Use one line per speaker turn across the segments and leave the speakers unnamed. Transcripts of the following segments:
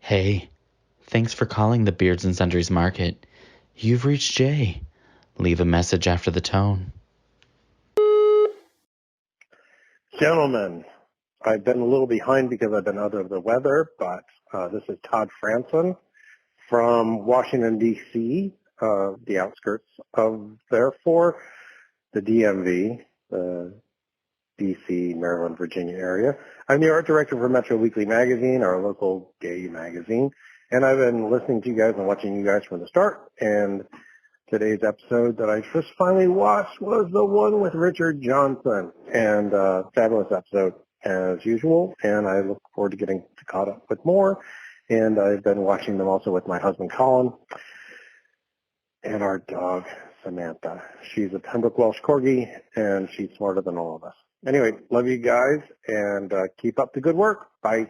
Hey, thanks for calling the Beards and Sundries Market. You've reached Jay. Leave a message after the tone.
Gentlemen, I've been a little behind because I've been out of the weather, but this is Todd Franson from Washington, D.C., the outskirts of, therefore, the DMV, the D.C., Maryland, Virginia area. I'm the art director for Metro Weekly Magazine, our local gay magazine, and I've been listening to you guys and watching you guys from the start, and today's episode that I just finally watched was the one with Richard Johnson, and fabulous episode as usual, and I look forward to getting caught up with more, and I've been watching them also with my husband Colin and our dog Samantha. She's a Pembroke Welsh Corgi, and she's smarter than all of us. Anyway, love you guys, and keep up the good work. Bye.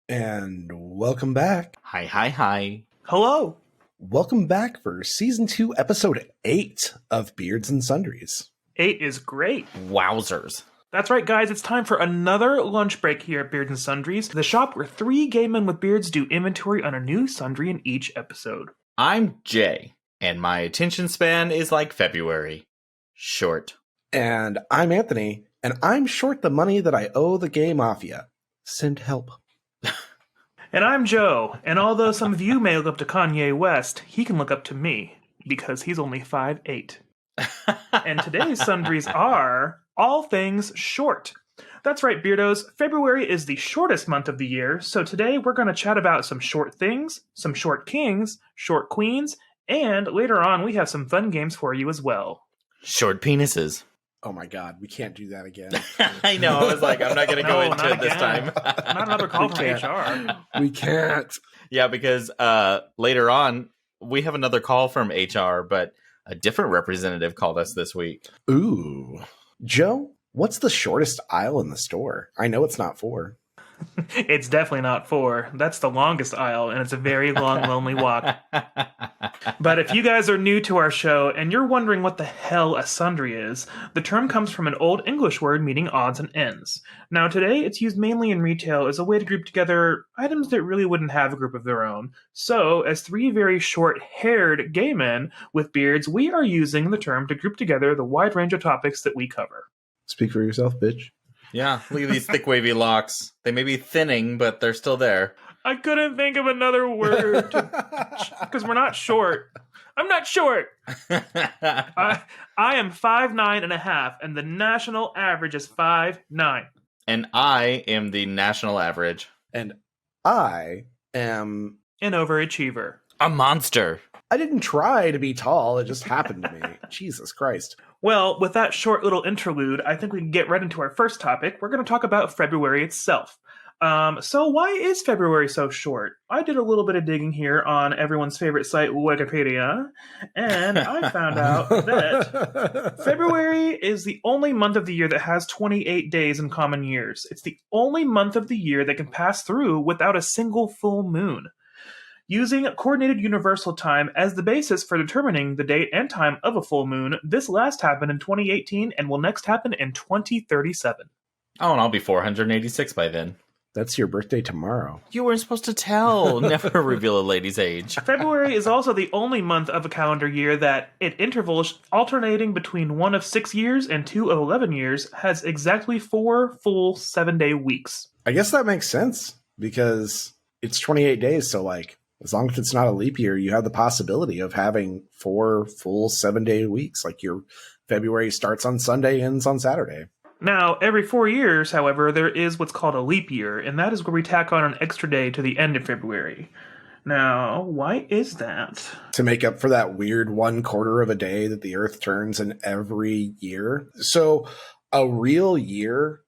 And welcome back.
Hi.
Hello.
Welcome back for Season 2, Episode 8 of Beards and Sundries.
8 is great.
Wowzers.
That's right, guys. It's time for another lunch break here at Beards and Sundries, the shop where 3 gay men with beards do inventory on a new sundry in each episode.
I'm Jay, and my attention span is like February. Short.
And I'm Anthony, and I'm short the money that I owe the gay mafia. Send help.
And I'm Joe, and although some of you may look up to Kanye West, he can look up to me, because he's only 5'8". And today's sundries are all things short. That's right, Beardos. February is the shortest month of the year, so today we're going to chat about some short things, some short kings, short queens, and later on we have some fun games for you as well.
Short penises.
Oh my god, we can't do that again.
I know, I was like, I'm not going to go into it this time.
Not another call from HR.
We can't.
Yeah, because later on, we have another call from HR, but a different representative called us this week.
Ooh. Joe, what's the shortest aisle in the store? I know it's not 4.
It's definitely not 4. That's the longest aisle, and it's a very long, lonely walk. But if you guys are new to our show and you're wondering what the hell a sundry is, the term comes from an Old English word meaning odds and ends. Now today, it's used mainly in retail as a way to group together items that really wouldn't have a group of their own. So, as 3 very short-haired gay men with beards, we are using the term to group together the wide range of topics that we cover.
Speak for yourself, bitch.
Yeah, look at these thick wavy locks. They may be thinning, but they're still there.
I couldn't think of another word because we're not short. I'm not short. I am 5'9.5", and the national average is 5'9".
And I am the national average.
And I am
An overachiever.
A monster.
I didn't try to be tall, it just happened to me. Jesus Christ.
Well, with that short little interlude, I think we can get right into our first topic. We're going to talk about February itself. So why is February so short? I did a little bit of digging here on everyone's favorite site, Wikipedia, and I found out that February is the only month of the year that has 28 days in common years. It's the only month of the year that can pass through without a single full moon. Using Coordinated Universal Time as the basis for determining the date and time of a full moon, this last happened in 2018 and will next happen in 2037.
Oh, and I'll be 486 by then.
That's your birthday tomorrow.
You weren't supposed to tell. Never reveal a lady's age.
February is also the only month of a calendar year that, at intervals alternating between 1 of 6 years and 2 of 11 years, has exactly 4 full 7-day weeks.
I guess that makes sense because it's 28 days, so as long as it's not a leap year, you have the possibility of having 4 full 7-day weeks. Like your February starts on Sunday, ends on Saturday.
Now, every 4 years, however, there is what's called a leap year, and that is where we tack on an extra day to the end of February. Now, why is that?
To make up for that weird 1/4 of a day that the Earth turns in every year. So a real year,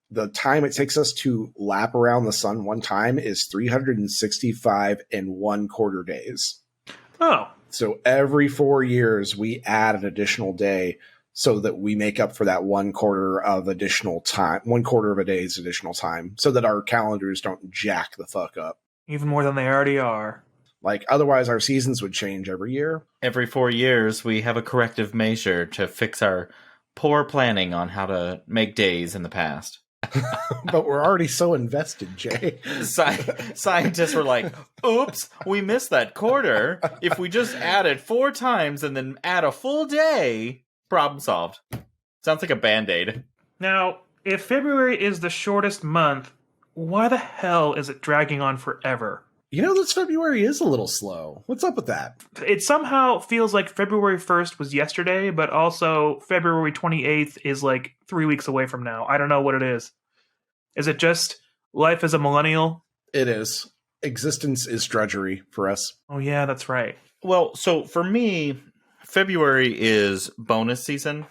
the time it takes us to lap around the sun one time is 365 and 1/4 days.
Oh.
So every 4 years, we add an additional day so that we make up for that 1/4 of additional time, 1/4 of a day's additional time, so that our calendars don't jack the fuck up.
Even more than they already are.
Like, otherwise, our seasons would change every year.
Every 4 years, we have a corrective measure to fix our poor planning on how to make days in the past.
But we're already so invested, Jay.
Scientists were like, oops, we missed that quarter. If we just add it 4 times and then add a full day, problem solved. Sounds like a Band-Aid.
Now, if February is the shortest month, why the hell is it dragging on forever?
You know, this February is a little slow. What's up with that?
It somehow feels like February 1st was yesterday, but also February 28th is like 3 weeks away from now. I don't know what it is. Is it just life as a millennial?
It is. Existence is drudgery for us.
Oh, yeah, that's right.
Well, so for me, February is bonus season.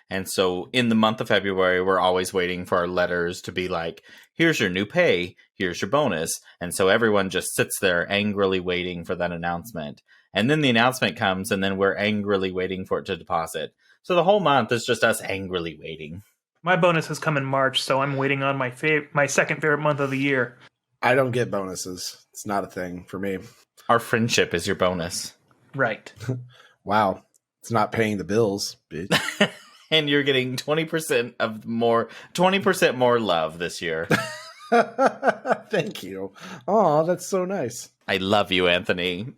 And so in the month of February, we're always waiting for our letters to be like, here's your new pay, here's your bonus. And so everyone just sits there angrily waiting for that announcement. And then the announcement comes, and then we're angrily waiting for it to deposit. So the whole month is just us angrily waiting.
My bonus has come in March, so I'm waiting on my second favorite month of the year.
I don't get bonuses. It's not a thing for me.
Our friendship is your bonus.
Right.
Wow. It's not paying the bills, bitch.
And you're getting 20% more love this year.
Thank you. Oh, that's so nice.
I love you, Anthony.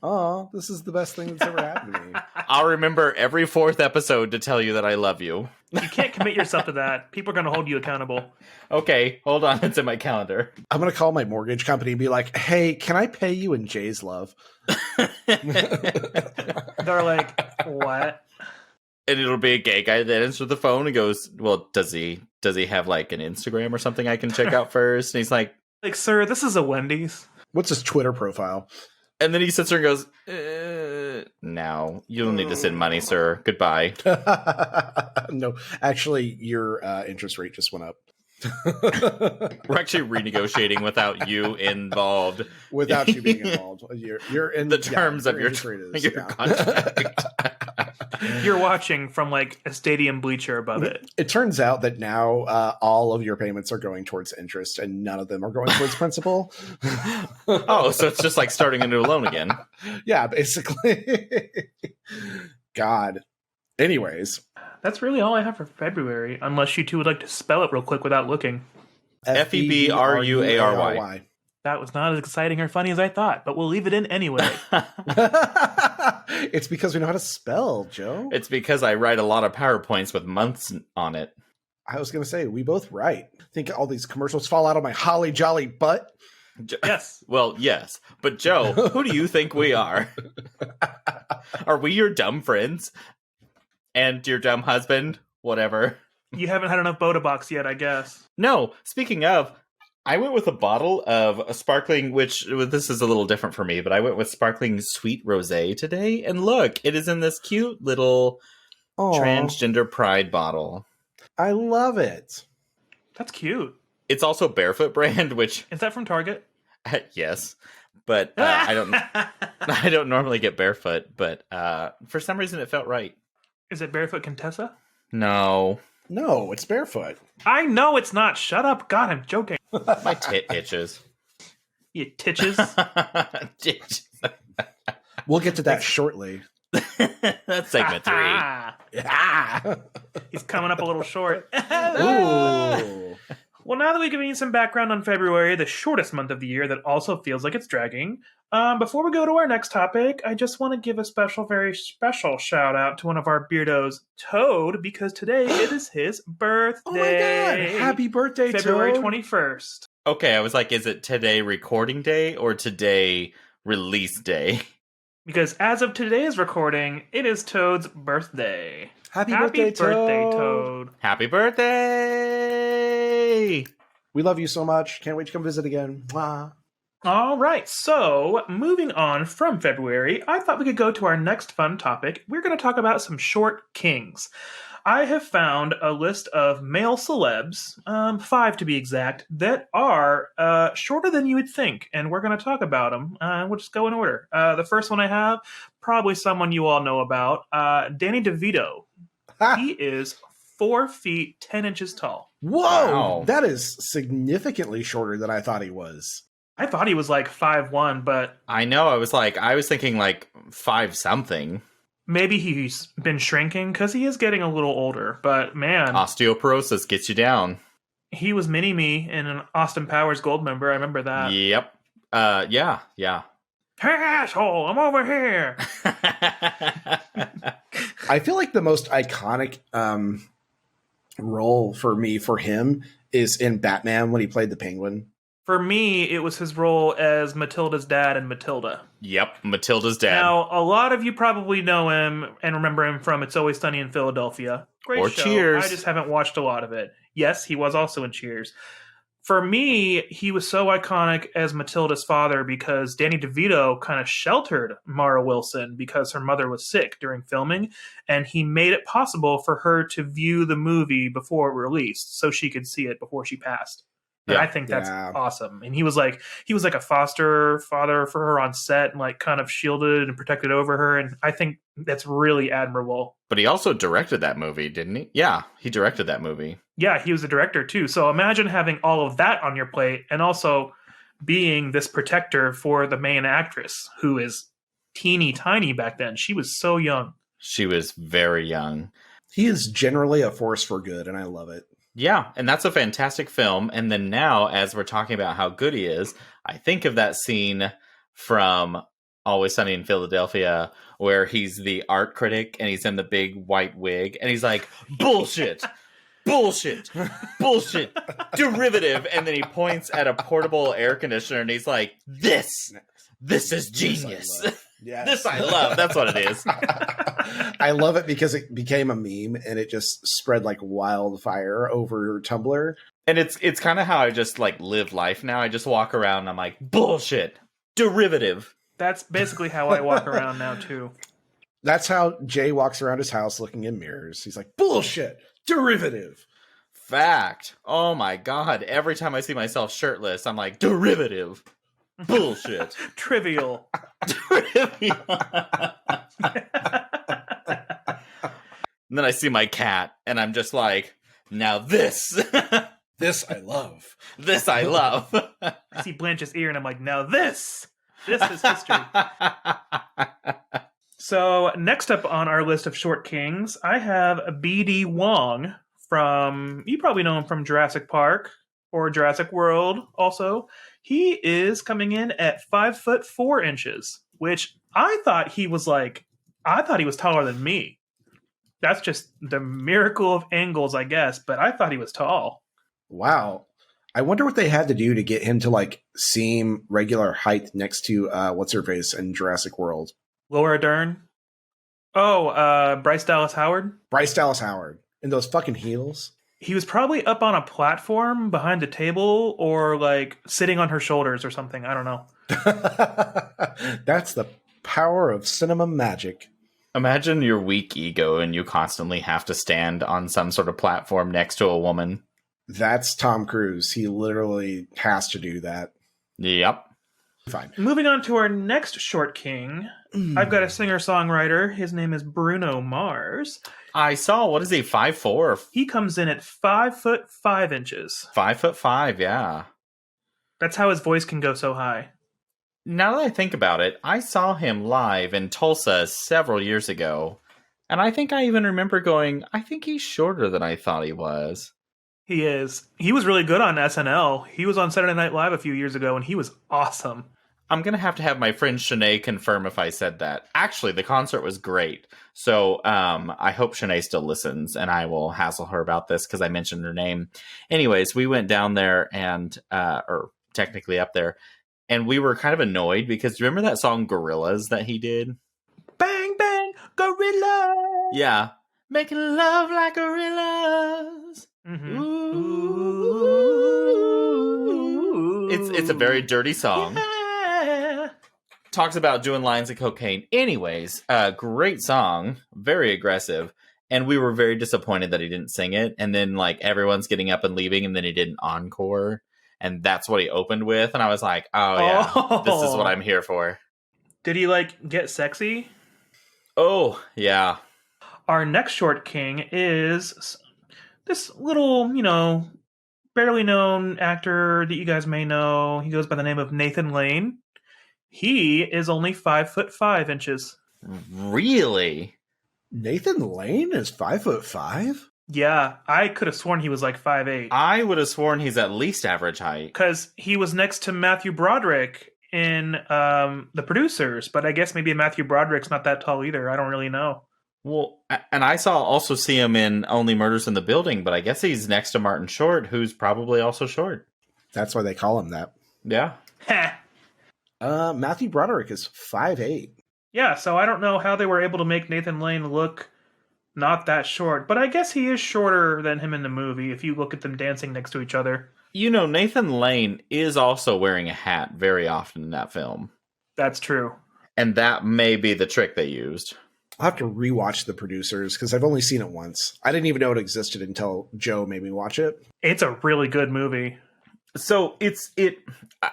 Oh, this is the best thing that's ever happened to me.
I'll remember every 4th episode to tell you that I love you.
You can't commit yourself to that. People are going to hold you accountable.
Okay, hold on. It's in my calendar.
I'm going to call my mortgage company and be like, hey, can I pay you in Jay's love?
They're like, what?
And it'll be a gay guy that answers the phone and goes, well, does he have like an Instagram or something I can check out first? And he's like,
sir, this is a Wendy's.
What's his Twitter profile?
and then he sits there and goes, no, you don't need to send money, sir. Goodbye.
No, actually, your interest rate just went up.
We're actually renegotiating without you involved.
Without you being involved. You're in
the terms of your contract.
You're watching from like a stadium bleacher above it.
It turns out that now all of your payments are going towards interest and none of them are going towards principal.
Oh, so it's just like starting a new loan again.
Yeah, basically. God. Anyways.
That's really all I have for February, unless you two would like to spell it real quick without looking.
February.
That was not as exciting or funny as I thought, but we'll leave it in anyway.
It's because we know how to spell, Joe.
It's because I write a lot of PowerPoints with months on it.
I was going to say, we both write. Think all these commercials fall out of my holly jolly butt?
Yes.
Well, yes. But Joe, who do you think we are? Are we your dumb friends? And your dumb husband? Whatever.
You haven't had enough Boda Box yet, I guess.
No. Speaking of, I went with a bottle of a sparkling, which this is a little different for me, but I went with sparkling sweet rosé today. And look, it is in this cute little transgender pride bottle.
I love it.
That's cute.
It's also Barefoot brand, which
is that from Target?
Yes, but I don't normally get Barefoot, but for some reason it felt right.
Is it Barefoot Contessa?
No,
it's Barefoot.
I know it's not. Shut up. God, I'm joking.
My tit itches.
You titches.
We'll get to that shortly.
That's segment 3.
Yeah.
He's coming up a little short.
Ooh.
Well, now that we've given you some background on February, the shortest month of the year that also feels like it's dragging, before we go to our next topic, I just want to give a very special shout out to one of our beardos, Toad, because today it is his birthday.
Oh my God. Happy birthday,
February
Toad.
21st.
Okay, I was like, is it today recording day or today release day?
Because as of today's recording, it is Toad's birthday.
Happy birthday,
Toad.
Happy birthday!
We love you so much. Can't wait to come visit again. Mwah.
All right, so moving on from February, I thought we could go to our next fun topic. We're going to talk about some short kings. I have found a list of male celebs, 5 to be exact, that are shorter than you would think, and we're going to talk about them. We'll just go in order. The first one I have, probably someone you all know about, Danny DeVito. He is 4 feet 10 inches tall.
Whoa,
Wow.
that is significantly shorter than I thought he was.
I thought he was like 5'1", but
I know. I was thinking like 5 something.
maybe he's been shrinking because he is getting a little older. But man,
Osteoporosis gets you down.
he was mini-me in an Austin Powers Goldmember. I remember that.
Yep. Yeah.
Hey, asshole, I'm over here.
I feel like the most iconic role for him is in Batman when he played the Penguin.
For me, it was his role as Matilda's dad in Matilda.
Yep. Matilda's dad.
Now, a lot of you probably know him and remember him from It's Always Sunny in Philadelphia. Great
Or
show.
Cheers.
I just haven't watched a lot of it. Yes, he was also in Cheers. For me, he was so iconic as Matilda's father because Danny DeVito kind of sheltered Mara Wilson because her mother was sick during filming, and he made it possible for her to view the movie before it released so she could see it before she passed. And
Yeah.
I think that's awesome. And he was like a foster father for her on set and like kind of shielded and protected over her. And I think that's really admirable.
But he also directed that movie, didn't he? Yeah, he directed that movie.
Yeah, he was the director too. So imagine having all of that on your plate and also being this protector for the main actress who is teeny tiny back then. She was so young.
She was very young.
He is generally a force for good, and I love it.
Yeah, and that's a fantastic film. And then now, as we're talking about how good he is, I think of that scene from Always Sunny in Philadelphia where he's the art critic and he's in the big white wig and he's like, bullshit, bullshit, bullshit, derivative. And then he points at a portable air conditioner and he's like, this is genius.
Yes.
This I love. That's what it is.
I love it because it became a meme and it just spread like wildfire over Tumblr.
And it's kind of how I just like live life now. I just walk around and I'm like, bullshit, derivative.
That's basically how I walk around now too.
That's how Jay walks around his house looking in mirrors. He's like, bullshit, derivative.
Fact. Oh my god. Every time I see myself shirtless, I'm like, derivative. Bullshit.
Trivial.
Trivial. And then I see my cat, and I'm just like, now this.
This I love.
This I love.
I see Blanche's ear, and I'm like, now this is history. So next up on our list of short kings, I have B.D. Wong from, you probably know him from Jurassic Park or Jurassic World also. He is coming in at 5'4", which I thought he was taller than me. That's just the miracle of angles, I guess, but I thought he was tall.
Wow. I wonder what they had to do to get him to like seem regular height next to what's her face in Jurassic World.
Laura Dern. Oh, Bryce Dallas Howard.
Bryce Dallas Howard in those fucking heels.
He was probably up on a platform behind a table or like sitting on her shoulders or something. I don't know.
That's the power of cinema magic.
Imagine your weak ego and you constantly have to stand on some sort of platform next to a woman.
That's Tom Cruise. He literally has to do that.
Yep.
Fine.
Moving on to our next short king. I've got a singer-songwriter. His name is Bruno Mars.
I saw, what is he, 5'4"?
He comes in at 5'5".
5'5", yeah.
That's how his voice can go so high.
Now that I think about it, I saw him live in Tulsa several years ago. And I think I even remember going, I think he's shorter than I thought he was.
He is. He was really good on SNL. He was on Saturday Night Live a few years ago, and he was awesome.
I'm going to have my friend Shanae confirm if I said that. Actually, the concert was great. So I hope Shanae still listens, and I will hassle her about this because I mentioned her name. Anyways, we went down there and, or technically up there, and we were kind of annoyed because remember that song Gorillas that he did?
Bang, bang, gorilla!
Yeah. Making love like gorillas.
Mm-hmm.
Ooh. It's a very dirty song.
Yeah.
talks about doing lines of cocaine. Anyways, great song, very aggressive. And we were very disappointed that he didn't sing it. And then, like, everyone's getting up and leaving, and then he did an encore. And that's what he opened with. And I was like, oh, yeah, this is what I'm here for.
Did he, like, get sexy?
Oh, yeah.
Our next short king is this little, barely known actor that you guys may know. He goes by the name of Nathan Lane. He is only 5'5".
Really?
Nathan Lane is 5'5"?
Yeah, I could have sworn he was like 5'8".
I would have sworn he's at least average height.
Because he was next to Matthew Broderick in The Producers, but I guess maybe Matthew Broderick's not that tall either. I don't really know.
Well, and I also see him in Only Murders in the Building, but I guess he's next to Martin Short, who's probably also short.
That's why they call him that.
Yeah.
Matthew Broderick is 5'8".
Yeah, so I don't know how they were able to make Nathan Lane look not that short, but I guess he is shorter than him in the movie if you look at them dancing next to each other.
Nathan Lane is also wearing a hat very often in that film.
That's true.
And that may be the trick they used.
I'll have to rewatch The Producers because I've only seen it once. I didn't even know it existed until Joe made me watch it.
It's a really good movie.
So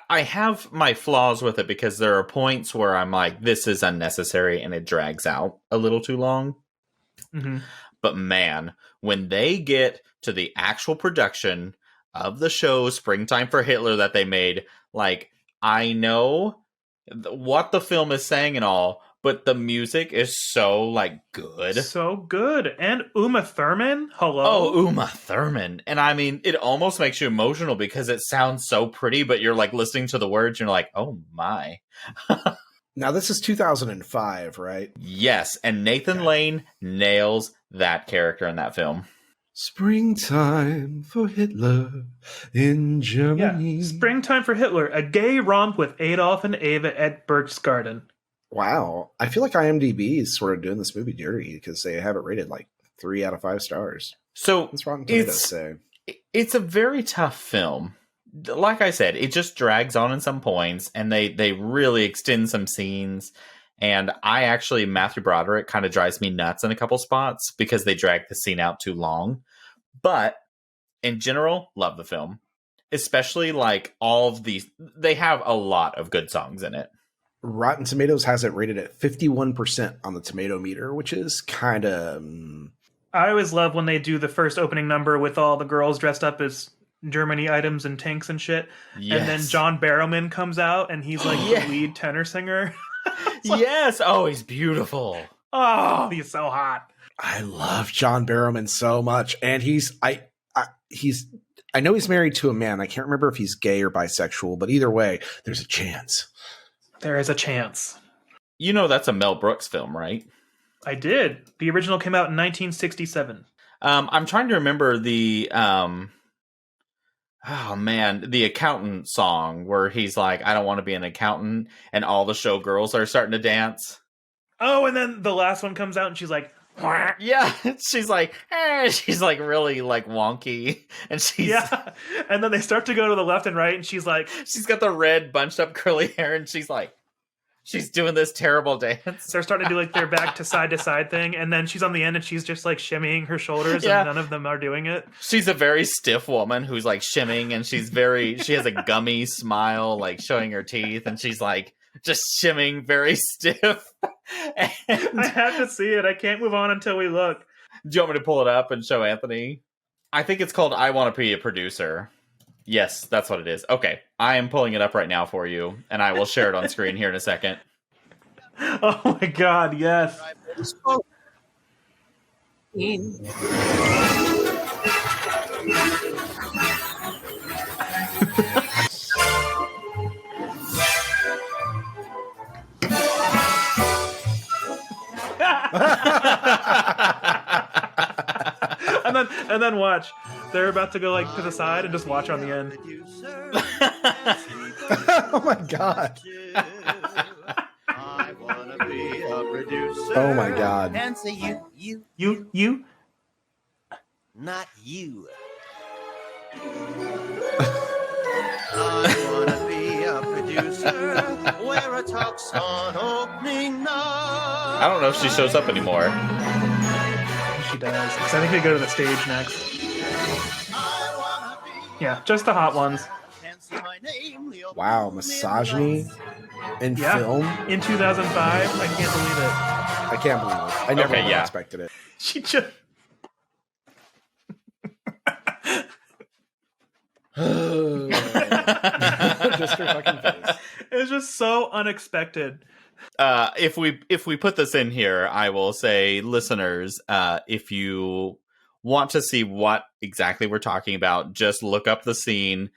I have my flaws with it because there are points where I'm like, this is unnecessary and it drags out a little too long.
Mm-hmm.
But man, when they get to the actual production of the show Springtime for Hitler that they made, like, I know what the film is saying and all, but the music is so, like, good.
So good. And Uma Thurman? Hello?
Oh, Uma Thurman. And I mean, it almost makes you emotional because it sounds so pretty, but you're, like, listening to the words and you're like, oh my.
Now, this is 2005, right?
Yes, and Nathan Lane nails that character in that film.
Springtime for Hitler in Germany.
Yeah. Springtime for Hitler, a gay romp with Adolf and Ava at Berchtesgaden.
Wow. I feel like IMDb is sort of doing this movie dirty because they have it rated like 3 out of 5 stars.
So
what's Rotten Tomatoes say?
It's a very tough film. Like I said, it just drags on in some points, and they really extend some scenes. And Matthew Broderick kind of drives me nuts in a couple spots because they drag the scene out too long. But in general, love the film. Especially like all of these, they have a lot of good songs in it.
Rotten Tomatoes has it rated at 51% on the tomato meter, which is kind of...
I always love when they do the first opening number with all the girls dressed up as Germany items and tanks and shit. Yes. And then John Barrowman comes out and he's like the lead tenor singer.
Yes. Oh, he's beautiful.
Oh, he's so hot.
I love John Barrowman so much. And I know he's married to a man. I can't remember if he's gay or bisexual, but either way, there's a chance.
There is a chance.
You know that's a Mel Brooks film, right?
I did. The original came out in 1967.
I'm trying to remember the the accountant song where he's like, I don't want to be an accountant, and all the showgirls are starting to dance.
Oh, and then the last one comes out and she's like,
yeah, she's like really like wonky, and
and then they start to go to the left and right, and she's
got the red bunched up curly hair, and she's doing this terrible dance.
They're starting to do like their back to side thing, and then she's on the end and she's just like shimmying her shoulders, and none of them are doing it.
She's a very stiff woman who's like shimmying, and she has a gummy smile, like showing her teeth, and she's like just shimming very stiff.
And I have to see it. I can't move on until we look.
Do you want me to pull it up and show Anthony? I think it's called I Want to Be a Producer. Yes, that's what it is. Okay, I am pulling it up right now for you, and I will share it on screen here in a second.
Oh my god, yes. and then watch. They're about to go like to the side and just watch her on the end.
Oh my god.
I wanna be a producer.
Oh my god.
And say
you.
Not you. I wanna be a producer. producer, wear a tux on opening night.
I don't know if she shows up anymore.
She does. Because I think they go to the stage next. Yeah, just the hot ones.
Wow, misogyny in
Yeah.
film?
In 2005, I can't believe it.
I can't believe it. I never
Okay,
would have
yeah.
expected it.
She just...
Just her fucking face.
It's just so unexpected.
If we put this in here, I will say, listeners, if you want to see what exactly we're talking about, just look up the scene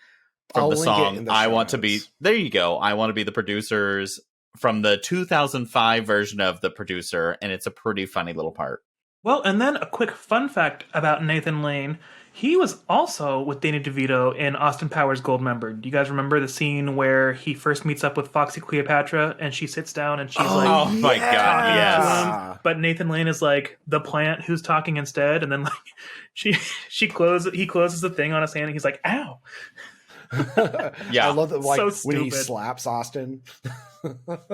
from
I'll
the
link it
song
in the
I
show
Want to Be.
notes.
There you go. I Want to Be the Producers from the 2005 version of The Producer, and it's a pretty funny little part.
Well, and then a quick fun fact about Nathan Lane. He was also with Danny DeVito in Austin Powers Goldmember. Do you guys remember the scene where he first meets up with Foxy Cleopatra and she sits down and she's like,
Oh my God,
talking
yes.
to him, but Nathan Lane is like the plant who's talking instead, and then like he closes the thing on his hand and he's like, ow.
Yeah.
I love that, like,
So
when he
stupid.
slaps Austin.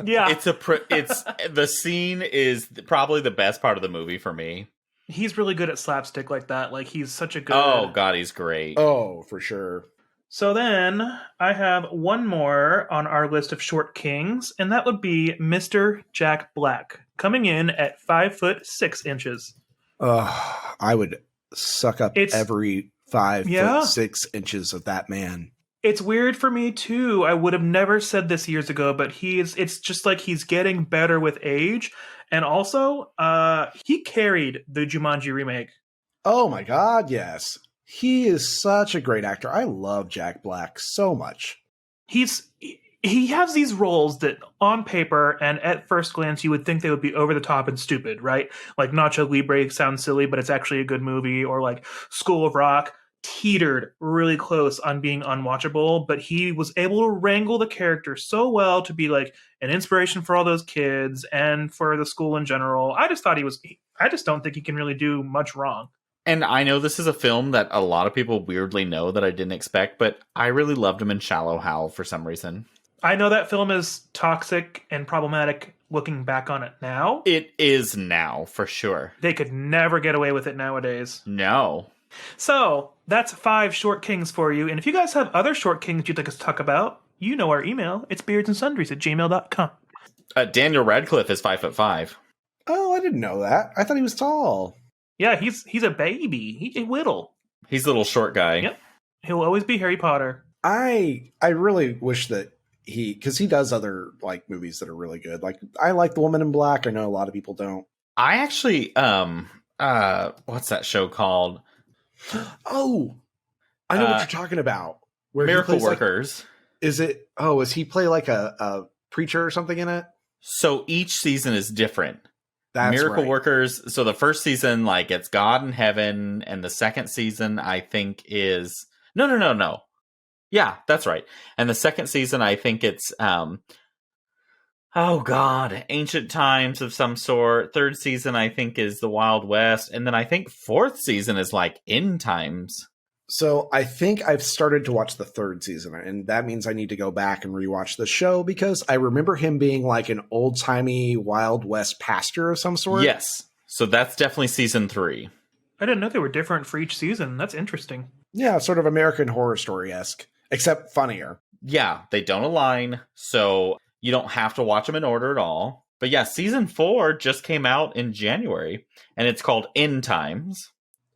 Yeah.
It's the scene is probably the best part of the movie for me.
He's really good at slapstick like that. Like, he's such a good...
Oh God, he's great.
Oh, for sure.
So then I have one more on our list of short kings, and that would be Mr. Jack Black, coming in at 5'6".
I would suck up
It's-
every 5
Yeah.
foot 6 inches of that man.
It's weird for me too. I would have never said this years ago, but it's just like he's getting better with age. And also, he carried the Jumanji remake.
Oh my God, yes. He is such a great actor. I love Jack Black so much.
He has these roles that on paper and at first glance you would think they would be over the top and stupid, right? Like Nacho Libre sounds silly, but it's actually a good movie, or like School of Rock teetered really close on being unwatchable, but he was able to wrangle the character so well to be like an inspiration for all those kids and for the school in general. I just don't think he can really do much wrong.
And I know this is a film that a lot of people weirdly know that I didn't expect, but I really loved him in Shallow Hal for some reason.
I know that film is toxic and problematic looking back on it now.
It is now, for sure.
They could never get away with it nowadays.
No.
So, that's 5 short kings for you. And if you guys have other short kings you'd like us to talk about, you know our email. It's beardsandsundries@gmail.com.
Daniel Radcliffe is 5'5".
Oh, I didn't know that. I thought he was tall.
Yeah, he's a baby. He's a whittle.
He's a little short guy.
Yep. He'll always be Harry Potter.
I really wish that because he does other like movies that are really good. Like, I like The Woman in Black. I know a lot of people don't.
I actually, what's that show called?
Oh, I know what you're talking about. Where he
Miracle
plays, like-
Workers.
is it? Oh, is he play like a preacher or something in it?
So each season is different.
That's
Miracle
right.
Workers. So the first season, like, it's God in heaven, and the second season, I think, is no. Yeah, that's right. And the second season, I think it's oh God, ancient times of some sort. Third season, I think, is the Wild West, and then I think fourth season is like end times.
So I think I've started to watch the third season, and that means I need to go back and rewatch the show because I remember him being like an old-timey Wild West pastor of some sort.
Yes, so that's definitely season 3.
I didn't know they were different for each season. That's interesting.
Yeah, sort of American Horror Story-esque, except funnier.
Yeah, they don't align, so you don't have to watch them in order at all. But yeah, season 4 just came out in January, and it's called End Times.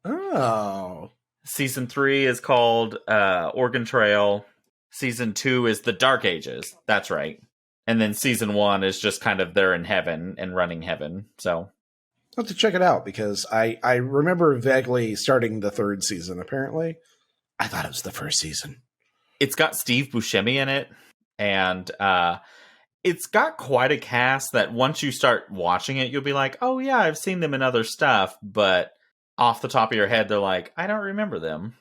Oh.
Season 3 is called Oregon Trail. Season 2 is The Dark Ages. That's right. And then season 1 is just kind of they're in heaven and running heaven. So
I'll have to check it out because I remember vaguely starting the third season, apparently. I thought it was the first season.
it's got Steve Buscemi in it. And it's got quite a cast that once you start watching it, you'll be like, oh yeah, I've seen them in other stuff. But off the top of your head, they're like, I don't remember them.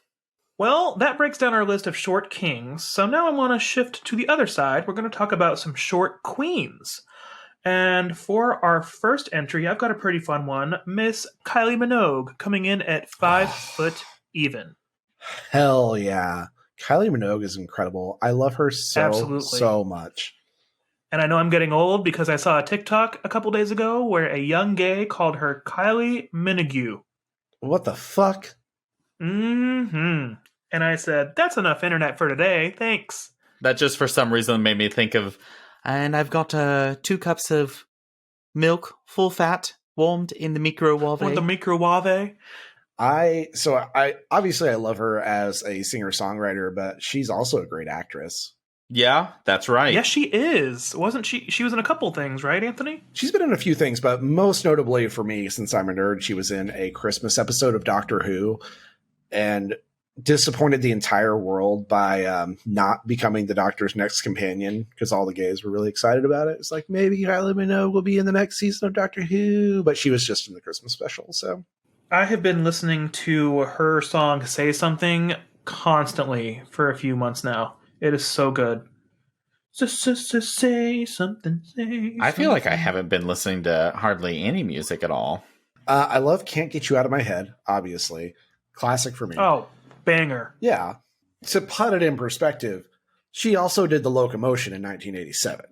Well, that breaks down our list of short kings. So now I want to shift to the other side. We're going to talk about some short queens. And for our first entry, I've got a pretty fun one. Miss Kylie Minogue coming in at 5 foot even.
Hell yeah. Kylie Minogue is incredible. I love her so much.
And I know I'm getting old because I saw a TikTok a couple days ago where a young gay called her Kylie Minogue.
What the fuck?
Mm-hmm. And I said, that's enough internet for today. Thanks.
That just for some reason made me think of, and I've got 2 cups of milk, full fat, warmed in the microwave.
With the microwave.
I obviously I love her as a singer-songwriter, but she's also a great actress.
Yeah, that's right.
Yes, she is. Wasn't she? She was in a couple things, right, Anthony?
She's been in a few things, but most notably for me, since I'm a nerd, she was in a Christmas episode of Doctor Who and disappointed the entire world by not becoming the Doctor's next companion because all the gays were really excited about it. It's like, maybe Kylie Minogue will be in the next season of Doctor Who, but she was just in the Christmas special, so...
I have been listening to her song Say Something constantly for a few months now. It is so good. Say something, say
I feel like I haven't been listening to hardly any music at all.
I love Can't Get You Out of My Head, obviously. Classic for me.
Oh, banger.
Yeah. To put it in perspective, she also did The Locomotion in 1987.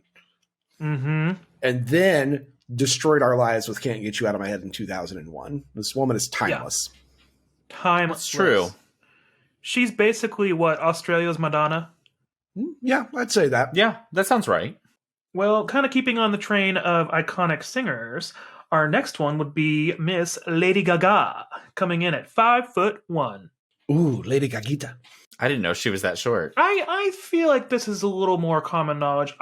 Mm-hmm.
And then destroyed our lives with Can't Get You Out of My Head in 2001. This woman is timeless.
Yeah. Timeless.
That's true.
She's basically what, Australia's Madonna?
Yeah, I'd say that.
Yeah, that sounds right.
Well, kind of keeping on the train of iconic singers, our next one would be Miss Lady Gaga, coming in at 5'1".
Ooh, Lady Gagita.
I didn't know she was that short.
I feel like this is a little more common knowledge.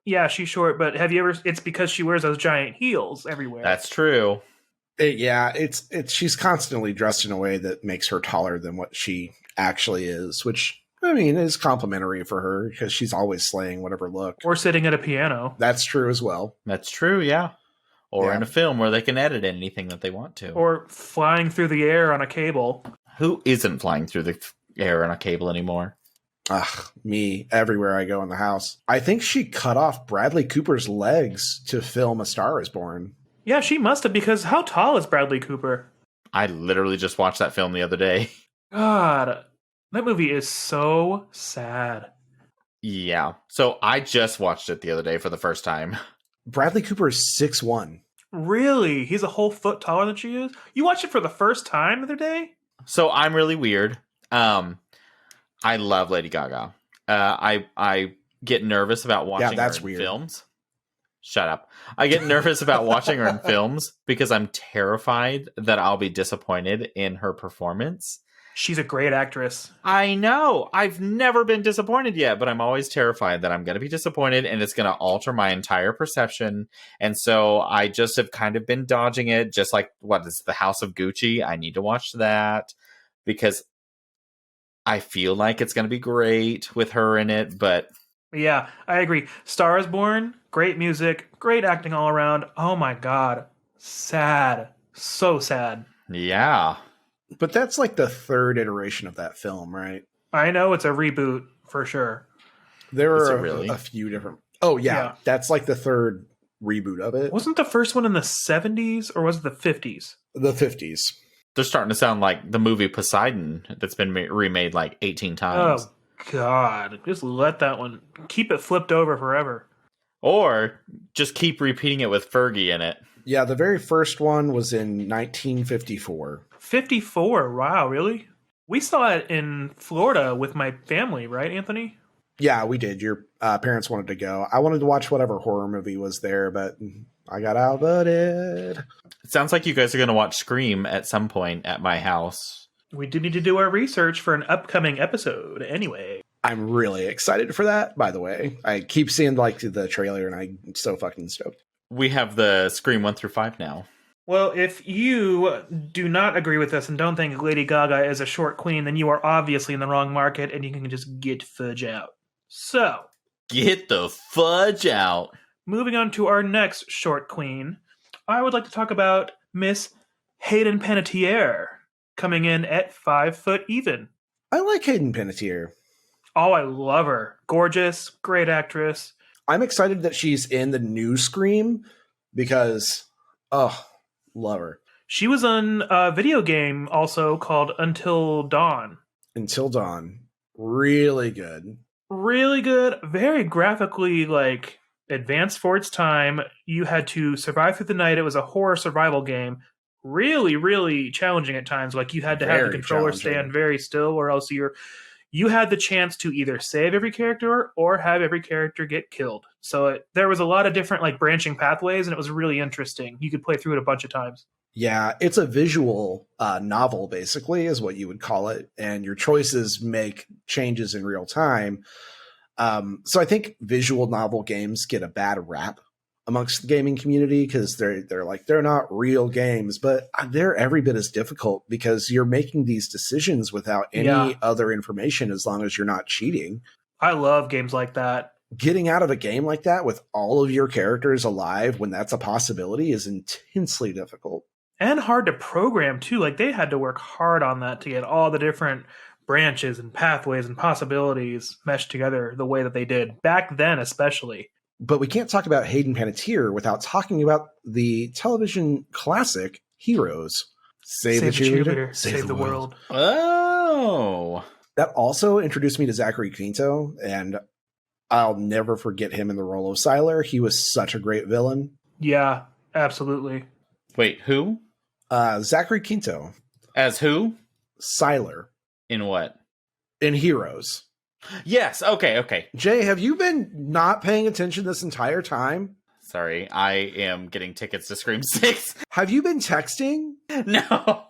Yeah, she's short, but have you ever? It's because she wears those giant heels everywhere.
That's true.
It's she's constantly dressed in a way that makes her taller than what she actually is, which, I mean, is complimentary for her because she's always slaying whatever look.
Or sitting at a piano.
That's true as well.
That's true, yeah. Or in a film where they can edit anything that they want to.
Or flying through the air on a cable.
Who isn't flying through the air on a cable anymore?
Ugh, me, everywhere I go in the house. I think she cut off Bradley Cooper's legs to film A Star Is Born.
Yeah, she must have, because how tall is Bradley Cooper?
I literally just watched that film the other day.
God, that movie is so sad.
Yeah. So I just watched it the other day for the first time.
Bradley Cooper is 6'1".
Really? He's a whole foot taller than she is? You watched it for the first time the other day?
So I'm really weird. I love Lady Gaga. I get nervous about watching her in films. Shut up. I get nervous about watching her in films because I'm terrified that I'll be disappointed in her performance.
She's a great actress.
I know. I've never been disappointed yet, but I'm always terrified that I'm going to be disappointed and it's going to alter my entire perception. And so I just have kind of been dodging it, just like, what is The House of Gucci? I need to watch that because I feel like it's going to be great with her in it, but...
Yeah, I agree. Star is Born, great music, great acting all around. Oh my god. Sad. So sad.
Yeah.
But that's like the third iteration of that film, right?
I know it's a reboot, for sure.
There are a few different... Oh, yeah. That's like the third reboot of it.
Wasn't the first one in the 70s, or was it the 50s?
The 50s.
They're starting to sound like the movie Poseidon that's been remade like 18 times.
Oh, God. Just let that one... Keep it flipped over forever.
Or just keep repeating it with Fergie in it.
Yeah, the very first one was in 1954.
54? Wow, really? We saw it in Florida with my family, right, Anthony?
Yeah, we did. Your parents wanted to go. I wanted to watch whatever horror movie was there, but I got outvoted.
It sounds like you guys are going to watch Scream at some point at my house.
We do need to do our research for an upcoming episode anyway.
I'm really excited for that, by the way. I keep seeing like the trailer and I'm so fucking stoked.
We have the Scream 1 through 5 now.
Well, if you do not agree with us and don't think Lady Gaga is a short queen, then you are obviously in the wrong market and you can just get fudge out. So,
get the fudge out.
Moving on to our next short queen, I would like to talk about Miss Hayden Panettiere, coming in at 5 foot even.
I like Hayden Panettiere.
Oh, I love her. Gorgeous, great actress.
I'm excited that she's in the new Scream because, love her.
She was on a video game also called Until Dawn.
Until Dawn. Really good.
Really good, very graphically like advanced for its time. You had to survive through the night. It was a horror survival game. Really, really challenging at times. Like you had to have the
Very
controller
challenging.
stand very still, or else you had the chance to either save every character or have every character get killed. So there was a lot of different like branching pathways, and it was really interesting. You could play through it a bunch of times.
Yeah, it's a visual novel, basically, is what you would call it. And your choices make changes in real time. So I think visual novel games get a bad rap amongst the gaming community because they're not real games, but they're every bit as difficult because you're making these decisions without any other information as long as you're not cheating.
I love games like that.
Getting out of a game like that with all of your characters alive when that's a possibility is intensely difficult.
And hard to program too. Like they had to work hard on that to get all the different branches and pathways and possibilities meshed together the way that they did back then, especially.
But we can't talk about Hayden Panettiere without talking about the television classic Heroes. Save the cheerleader,
save the world.
Oh,
that also introduced me to Zachary Quinto, and I'll never forget him in the role of Sylar. He was such a great villain.
Yeah, absolutely.
Wait, who?
Zachary Quinto.
As who?
Sylar.
In what?
In Heroes.
Yes, okay.
Jay, have you been not paying attention this entire time?
Sorry, I am getting tickets to Scream 6.
Have you been texting?
No.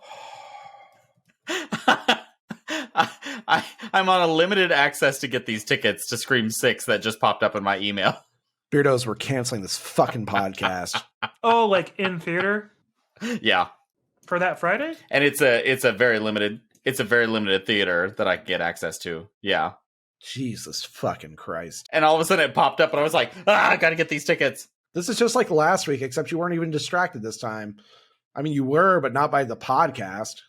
I'm on a limited access to get these tickets to Scream 6 that just popped up in my email.
Beardos, we're canceling this fucking podcast.
Oh, like in theater?
Yeah.
For that Friday?
And it's a very limited theater that I can get access to. Yeah.
Jesus fucking Christ.
And all of a sudden it popped up and I was like, I gotta get these tickets.
This is just like last week, except you weren't even distracted this time. I mean, you were, but not by the podcast.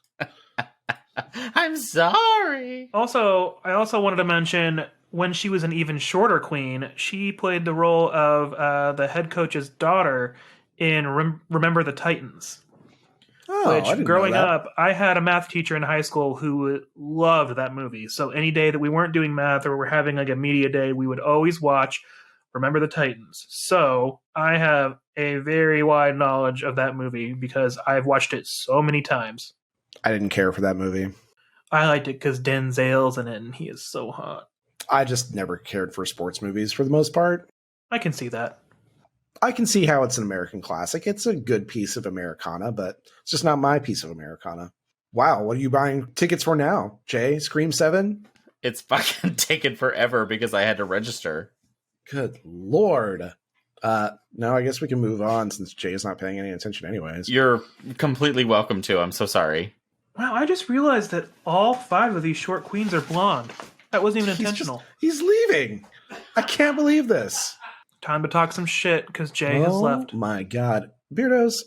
I'm sorry.
Also, I also wanted to mention when she was an even shorter queen, she played the role of the head coach's daughter in Remember the Titans.
Oh,
Which, growing up, I had a math teacher in high school who loved that movie. So any day that we weren't doing math or we're having like a media day, we would always watch Remember the Titans. So I have a very wide knowledge of that movie because I've watched it so many times.
I didn't care for that movie.
I liked it because Denzel's in it and he is so hot.
I just never cared for sports movies for the most part.
I can see that.
I can see how it's an American classic. It's a good piece of Americana, but it's just not my piece of Americana. Wow, what are you buying tickets for now, Jay? Scream 7?
It's fucking taken forever because I had to register.
Good Lord. No, I guess we can move on since Jay's not paying any attention anyways.
You're completely welcome to. I'm so sorry.
Wow, I just realized that all 5 of these short queens are blonde. That wasn't even intentional.
He's leaving. I can't believe this.
Time to talk some shit because Jay has left.
Oh my God. Beardos,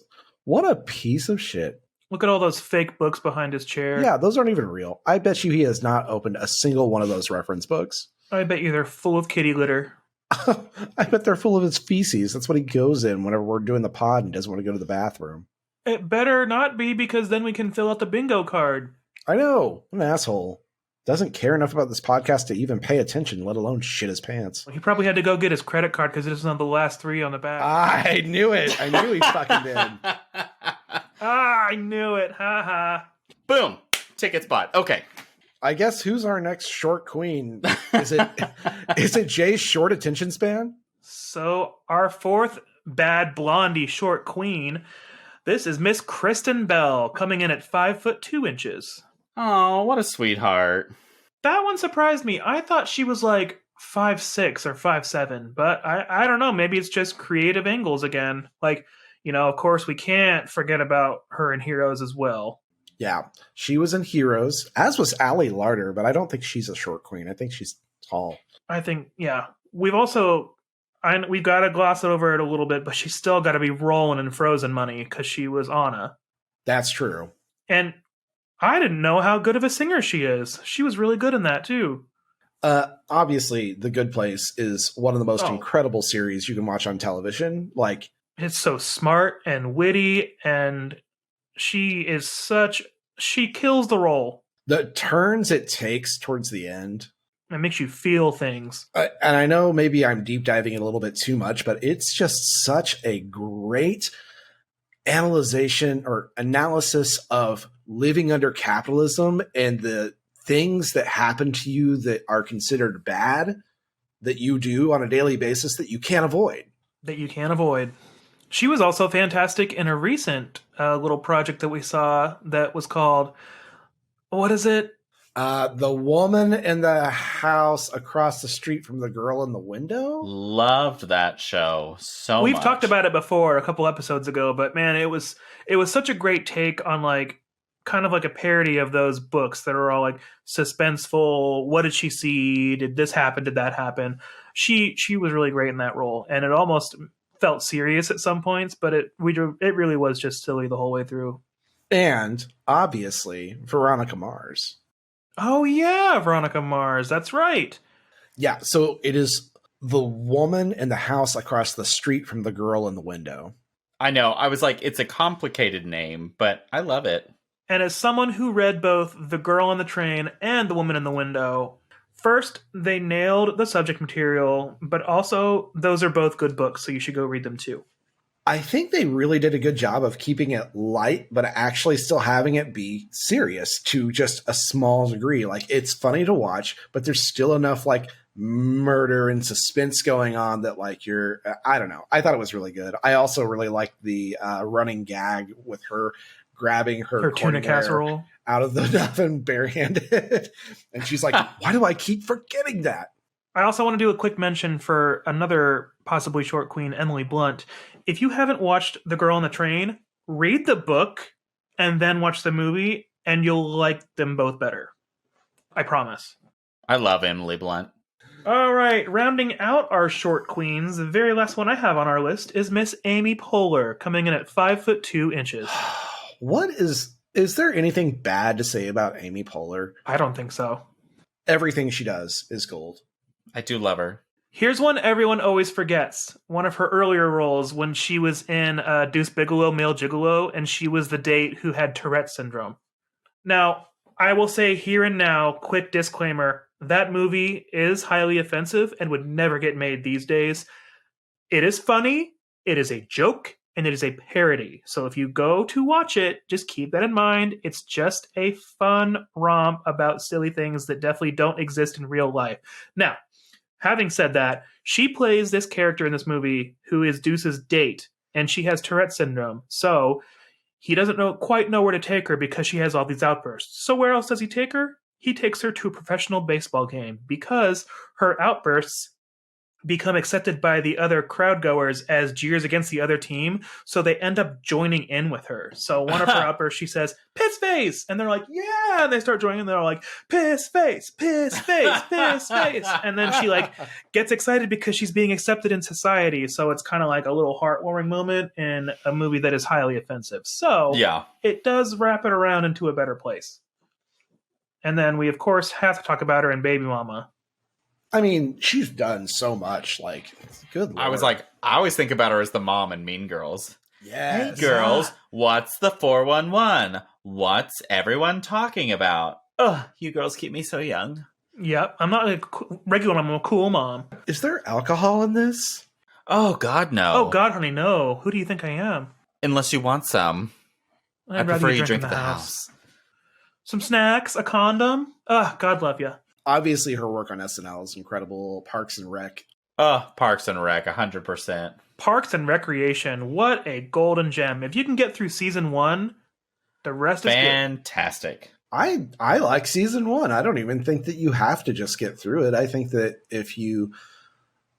what a piece of shit.
Look at all those fake books behind his chair.
Yeah, those aren't even real. I bet you he has not opened a single one of those reference books.
I bet you they're full of kitty litter.
I bet they're full of his feces. That's what he goes in whenever we're doing the pod and doesn't want to go to the bathroom.
It better not be because then we can fill out the bingo card.
I know. What an asshole. Doesn't care enough about this podcast to even pay attention, let alone shit his pants.
He probably had to go get his credit card because it doesn't have the last 3 on the back.
I knew it. I knew he fucking did.
I knew it. Ha ha.
Boom. Tickets bought. Okay.
I guess who's our next short queen? Is it Jay's short attention span?
So our 4th bad blondie short queen, this is Miss Kristen Bell, coming in at 5'2".
Oh, what a sweetheart.
That one surprised me. I thought she was like 5'6" or 5'7", but I don't know. Maybe it's just creative angles again. Like, of course we can't forget about her in Heroes as well.
Yeah, she was in Heroes, as was Allie Larder, but I don't think she's a short queen. I think she's tall.
I think, yeah. We've got to gloss over it a little bit, but she's still got to be rolling in Frozen money because she was Anna.
That's true.
And I didn't know how good of a singer she is. She was really good in that, too.
Obviously, The Good Place is one of the most incredible series you can watch on television. Like,
it's so smart and witty, and she kills the role.
The turns it takes towards the end
It makes you feel things.
And I know maybe I'm deep diving it a little bit too much, but it's just such a great analysis of living under capitalism and the things that happen to you that are considered bad that you do on a daily basis that you can't avoid.
She was also fantastic in a recent little project that we saw that was called, what is it?
The woman in the house across the street from the girl in the window.
Loved that show so much.
We've talked about it before a couple episodes ago, but man, it was such a great take on like kind of like a parody of those books that are all like suspenseful. What did she see? Did this happen? Did that happen? She was really great in that role, and it almost felt serious at some points, but it really was just silly the whole way through.
And obviously, Veronica Mars.
Oh yeah, Veronica Mars. That's right.
Yeah, so it is the woman in the house across the street from the girl in the window.
I know. I was like, it's a complicated name, but I love it.
And as someone who read both The Girl on the Train and The Woman in the Window, first, they nailed the subject material, but also those are both good books, so you should go read them too.
I think they really did a good job of keeping it light, but actually still having it be serious to just a small degree. Like, it's funny to watch, but there's still enough like murder and suspense going on that like I don't know. I thought it was really good. I also really liked the running gag with her grabbing her
tuna casserole
out of the oven barehanded. And she's like, why do I keep forgetting that?
I also want to do a quick mention for another possibly short queen, Emily Blunt. If you haven't watched The Girl on the Train, read the book and then watch the movie, and you'll like them both better. I promise.
I love Emily Blunt.
All right, rounding out our short queens, the very last one I have on our list is Miss Amy Poehler, coming in at 5'2".
Is there anything bad to say about Amy Poehler?
I don't think so.
Everything she does is gold.
I do love her.
Here's one everyone always forgets. One of her earlier roles when she was in Deuce Bigalow, Male Gigolo, and she was the date who had Tourette syndrome. Now, I will say here and now, quick disclaimer, that movie is highly offensive and would never get made these days. It is funny, it is a joke, and it is a parody. So if you go to watch it, just keep that in mind. It's just a fun romp about silly things that definitely don't exist in real life. Now, having said that, she plays this character in this movie who is Deuce's date, and she has Tourette syndrome. So he doesn't quite know where to take her because she has all these outbursts. So where else does he take her? He takes her to a professional baseball game because her outbursts become accepted by the other crowd goers as jeers against the other team. So they end up joining in with her. So one of her outbursts, she says, "Piss face." And they're like, "Yeah." And they start joining and they're like, "Piss face, piss face, piss face." And then she like gets excited because she's being accepted in society. So it's kind of like a little heartwarming moment in a movie that is highly offensive. So
yeah,
it does wrap it around into a better place. And then we, of course, have to talk about her in Baby Mama.
I mean, she's done so much. Like, good Lord.
I was like, I always think about her as the mom in Mean Girls.
Yes.
Hey, girls, what's the 411? What's everyone talking about? Ugh, you girls keep me so young.
Yep, I'm not a regular mom, I'm a cool mom.
Is there alcohol in this?
Oh, God, no.
Oh, God, honey, no. Who do you think I am?
Unless you want some. I prefer you drink at the house.
Some snacks, a condom. God love you.
Obviously, her work on SNL is incredible. Parks and Rec.
Parks and Rec, 100%.
Parks and Recreation, what a golden gem. If you can get through season 1, the rest is good.
Fantastic.
I like season 1. I don't even think that you have to just get through it. I think that if you...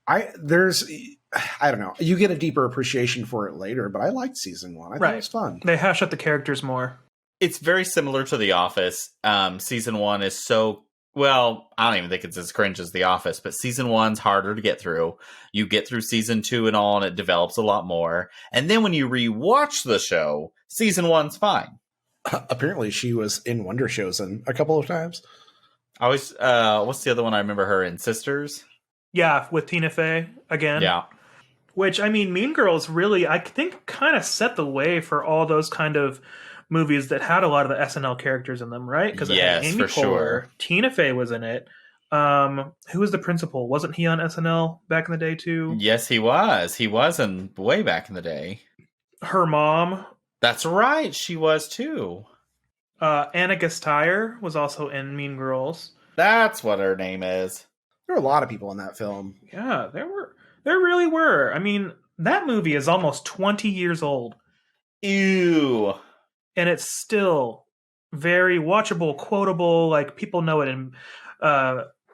I don't know. You get a deeper appreciation for it later, but I liked season 1. I thought it was fun.
They hash out the characters more.
It's very similar to The Office. Season 1 is so... Well, I don't even think it's as cringe as The Office, but season 1's harder to get through. You get through season 2 and all, and it develops a lot more. And then when you rewatch the show, season 1's fine.
Apparently, she was in Wonder Shows a couple of times.
I always, what's the other one I remember her in? Sisters?
Yeah, with Tina Fey again.
Yeah.
Which, I mean, Mean Girls really, I think, kind of set the way for all those kind of movies that had a lot of the SNL characters in them, right? Because
yes,
Amy
for
Poehler,
sure.
Tina Fey was in it. Who was the principal? Wasn't he on SNL back in the day too?
Yes, he was. He was in way back in the day.
Her mom,
That's right. She was too.
Anna Gasteyer, was also in Mean Girls.
That's what her name is.
There are a lot of people in that film.
Yeah, there really were. I mean, that movie is almost 20 years old,
Ew.
and it's still very watchable, quotable. Like, people know it in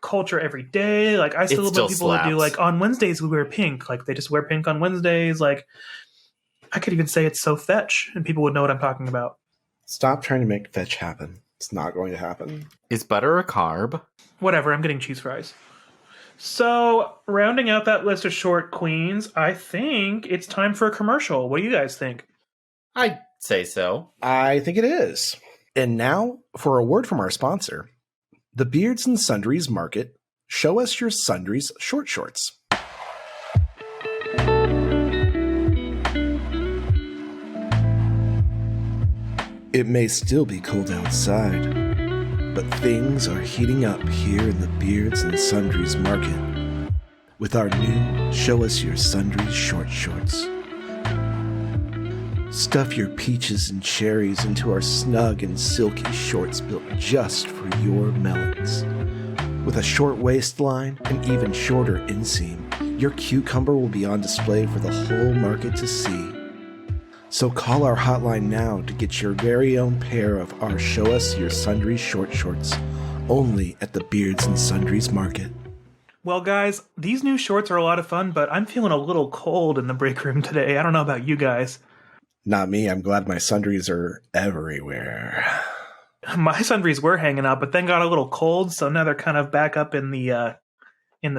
culture every day. Like, I still know people that do, like, on Wednesdays we wear pink. Like, they just wear pink on Wednesdays. Like, I could even say it's so fetch, and people would know what I'm talking about.
Stop trying to make fetch happen. It's not going to happen.
Is butter a carb?
Whatever, I'm getting cheese fries. So, rounding out that list of short queens, I think it's time for a commercial. What do you guys think?
I'd say so.
I think it is. And now, for a word from our sponsor, the Beards and Sundries Market. Show us your Sundries short shorts. It may still be cold outside, but things are heating up here in the Beards and Sundries Market with our new Show Us Your Sundries short shorts. Stuff your peaches and cherries into our snug and silky shorts built just for your melons. With a short waistline and even shorter inseam, your cucumber will be on display for the whole market to see. So call our hotline now to get your very own pair of our Show Us Your Sundries short shorts, only at the Beards and Sundries Market.
Well, guys, these new shorts are a lot of fun, but I'm feeling a little cold in the break room today. I don't know about you guys.
Not me. I'm glad my sundries are everywhere.
My sundries were hanging out, but then got a little cold, so now they're kind of back up in the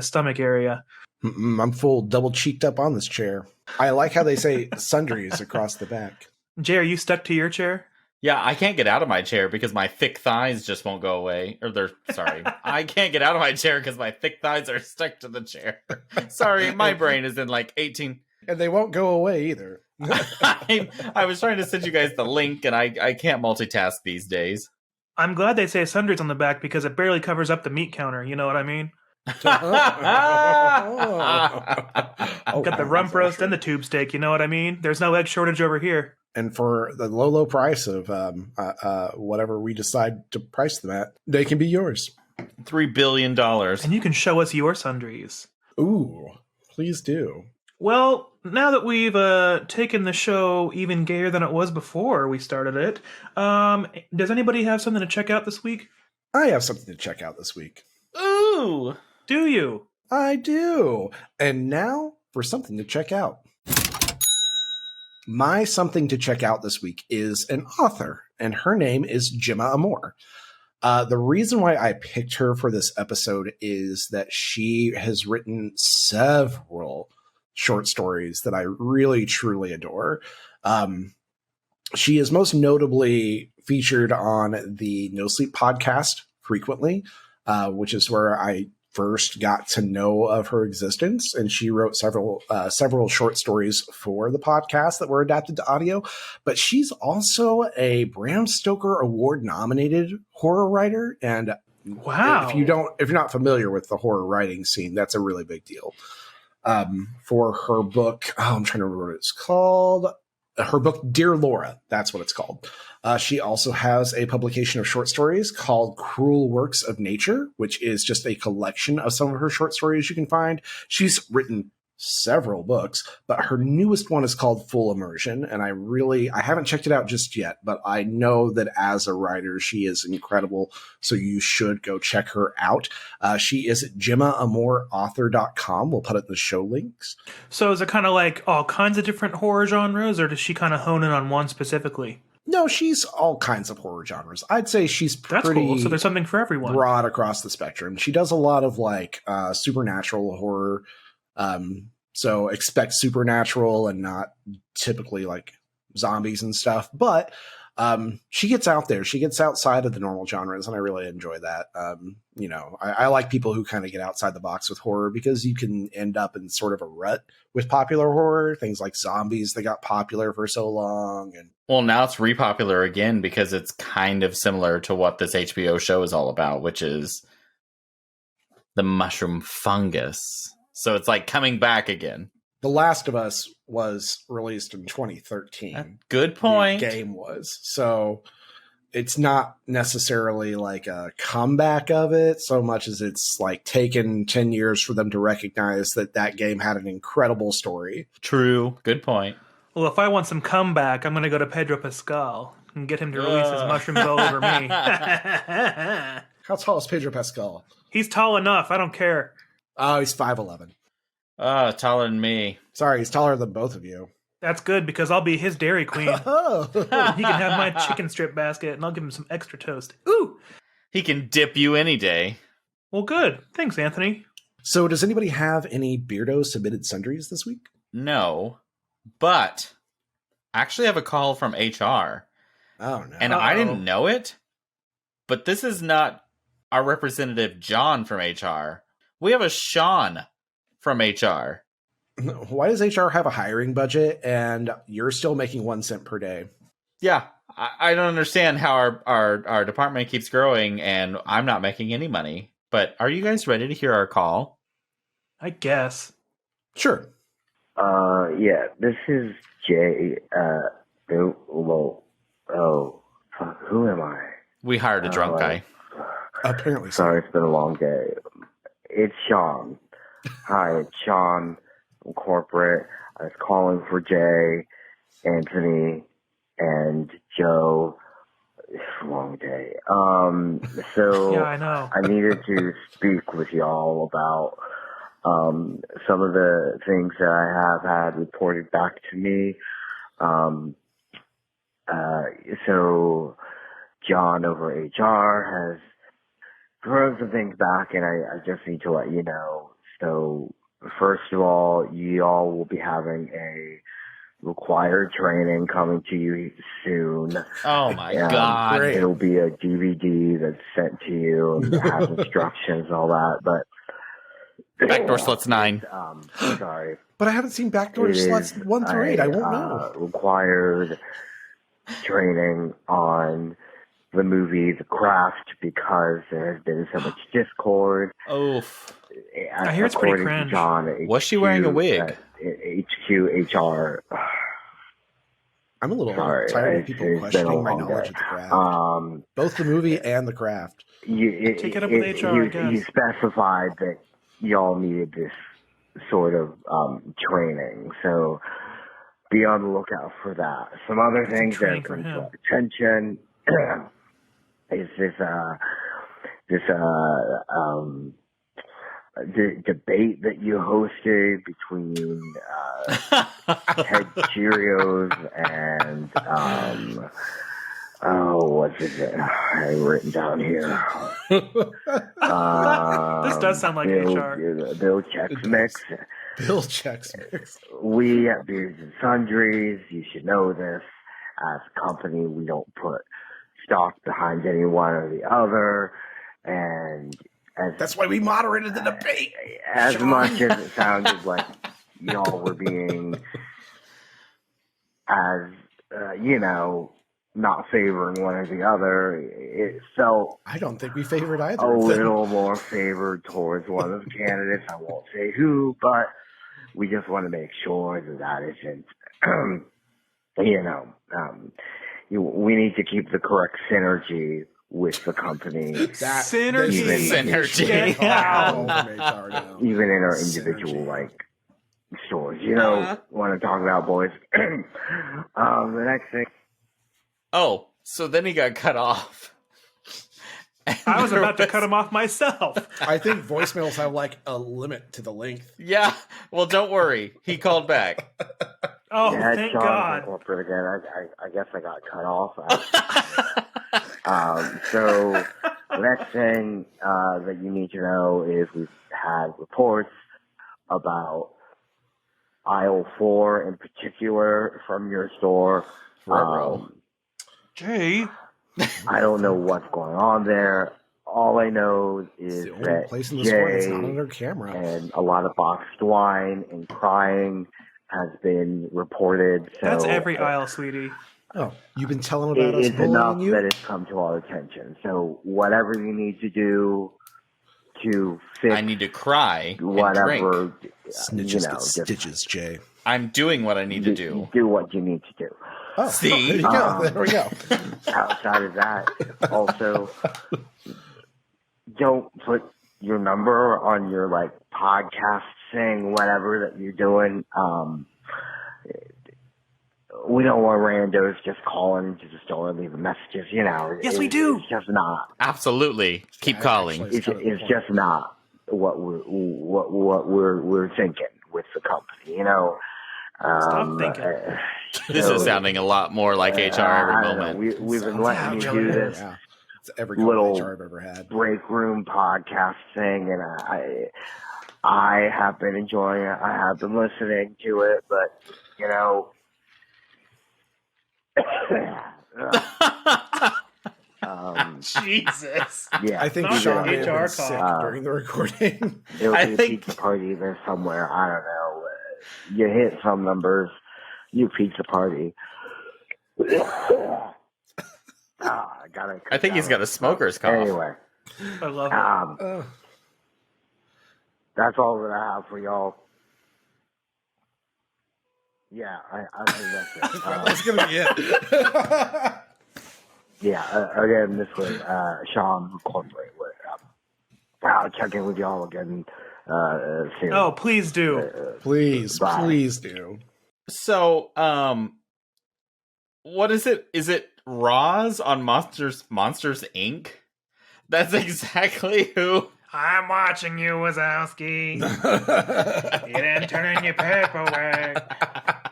stomach area.
I'm full double cheeked up on this chair. I like how they say sundries across the back.
Jay, are you stuck to your chair?
Yeah, I can't get out of my chair because my thick thighs just won't go away. I can't get out of my chair because my thick thighs are stuck to the chair. Sorry, my brain is in like 18.
And they won't go away either.
I was trying to send you guys the link, and I can't multitask these days.
I'm glad they say sundries on the back because it barely covers up the meat counter. You know what I mean? Got the rump roast and the tube steak. You know what I mean? There's no egg shortage over here.
And for the low price of whatever we decide to price them at, they can be yours.
$3 billion.
And you can show us your sundries.
Ooh, please do.
Well, now that we've taken the show even gayer than it was before we started it, does anybody have something to check out this week?
I have something to check out this week.
Ooh!
Do you?
I do. And now for something to check out. My something to check out this week is an author, and her name is Gemma Amor. The reason why I picked her for this episode is that she has written several short stories that I really, truly adore. She is most notably featured on the No Sleep podcast frequently, which is where I first got to know of her existence. And she wrote several short stories for the podcast that were adapted to audio. But she's also a Bram Stoker Award nominated horror writer. And
wow,
if you're not familiar with the horror writing scene, that's a really big deal. For her book, I'm trying to remember what it's called. Her book, Dear Laura, that's what it's called. She also has a publication of short stories called Cruel Works of Nature, which is just a collection of some of her short stories you can find. She's written several books, but her newest one is called Full Immersion, and I haven't checked it out just yet, but I know that as a writer, she is incredible, so you should go check her out. She is at GemmaAmorAuthor.com. We'll put it in the show links.
So is it kind of like all kinds of different horror genres, or does she kind of hone in on one specifically?
No, she's all kinds of horror genres. I'd say she's
That's
pretty
cool. So there's something for everyone.
Broad across the spectrum. She does a lot of like supernatural horror. So expect supernatural and not typically like zombies and stuff. But she gets out there. She gets outside of the normal genres, and I really enjoy that. I like people who kind of get outside the box with horror because you can end up in sort of a rut with popular horror. Things like zombies that got popular for so long. And
well, now it's repopular again because it's kind of similar to what this HBO show is all about, which is the mushroom fungus. So it's like coming back again.
The Last of Us was released in 2013.
Good point.
The game was. So it's not necessarily like a comeback of it so much as it's like taken 10 years for them to recognize that game had an incredible story.
True. Good point.
Well, if I want some comeback, I'm going to go to Pedro Pascal and get him to release his mushrooms all over me.
How tall is Pedro Pascal?
He's tall enough. I don't care.
Oh, he's 5'11".
Taller than me.
Sorry, he's taller than both of you.
That's good because I'll be his Dairy Queen.
Oh.
He can have my chicken strip basket and I'll give him some extra toast. Ooh!
He can dip you any day.
Well, good. Thanks, Anthony.
So does anybody have any beardos submitted sundries this week?
No, but I actually have a call from HR.
Oh, no.
And I didn't know it, but this is not our representative John from HR. We have a Sean from HR.
Why does HR have a hiring budget and you're still making 1 cent per day?
Yeah, I don't understand how our department keeps growing and I'm not making any money. But are you guys ready to hear our call?
I guess.
Sure.
Yeah, this is Jay. Oh, fuck, who am I?
We hired a drunk guy.
Apparently so.
Sorry, it's been a long day. It's Sean. Hi, it's Sean from corporate. I was calling for Jay, Anthony, and Joe. It's a long day. So
Yeah, I know.
I needed to speak with y'all about some of the things that I have had reported back to me. So John over HR has thrown some things back, and I just need to let you know. So first of all, y'all will be having a required training coming to you soon.
Oh my God.
Great.
It'll be a DVD that's sent to you and it has instructions and all that, but
Backdoor Sluts 9.
Sorry.
But I haven't seen Backdoor
It
Sluts
is
1 through 8. I won't
a,
know.
Required training on the movie The Craft because there has been so much discord.
Oof.
I hear it's pretty
According to
cringe.
John at
Was she wearing a wig?
HQ HR.
I'm a little
Sorry,
tired of
it's
people
been a
questioning my
long
knowledge
day.
of the craft. Both the movie and the craft.
Take it up with HR, I guess.
He specified that y'all needed this sort of training, so be on the lookout for that. Some other things that
training
have
for
come to
him.
our attention is the debate that you hosted between Ted Cheerios and what's it? I have it written down here.
This does sound like HR.
Bill Chex Mix.
Bill checks.
We at Beards and Sundries, you should know this. As a company, we don't put stock behind any one or the other, and
That's why we moderated the debate.
as
Sean.
much as it sounded like y'all were being as not favoring one or the other, it felt
I don't think we favored either.
a
of them.
little more favored towards one of the candidates. I won't say who, but we just want to make sure that isn't, we need to keep the correct synergy with the company,
That-
Synergy.
this is-
Synergy.
Get out from HR now.
even in our individual
Synergy.
stores. Want to talk about, boys? The next thing.
Oh, so then he got cut off.
I was about to cut him off myself.
I think voicemails have like a limit to the length.
Yeah, well, don't worry. He called back.
Oh,
Yeah,
thank
Sean
God.
from corporate again. I guess I got cut off. So the next thing that you need to know is we've had reports about aisle 4 in particular from your store.
Jay.
I don't know what's going on there. All I know
It's
is
the only
that
place in the store that's not
Jay
under camera.
and a lot of boxed wine and crying has been reported. So
That's every aisle, sweetie.
Oh, you've been telling about us
it's enough
bullying you?
that it's come to our attention. So whatever you need to do to fix
I need to cry and
whatever,
drink.
Snitches get
just
stitches, Jay.
I'm doing what I need to do.
do what you need to do.
Oh,
See?
there you go. There we go.
Outside of that, also, don't put your number on your like podcast thing, whatever that you're doing. We don't want randos just calling to the store and leaving messages.
Yes, we do.
It's just not.
Absolutely. Keep calling.
Actually,
It's just not what we're thinking with the company.
Stop thinking.
This is sounding a lot more like HR every
I don't
moment.
know. We've been letting you do this
Yeah. It's every
little
HR I've ever had.
break room podcast thing, and I have been enjoying it. I have been listening to it, but
Jesus.
yeah,
I think
Not
Sean may
the
have been
HR
sick
talk.
during the recording.
it'll
I
be a
think-
pizza party there somewhere. I don't know. You hit some numbers, you pizza party.
I think he's got a smoker's cough.
Anyway,
I love it.
that's all that I have for y'all. Yeah, I think that's it.
That's going to be it.
Again, this was Sean Corporate. I'll check in with y'all again soon.
Oh, please do.
Please,
Bye.
please do.
So, what is it? Is it Roz on Monsters Inc.? That's exactly who.
I'm watching you, Wazowski. You didn't turn in your paperwork.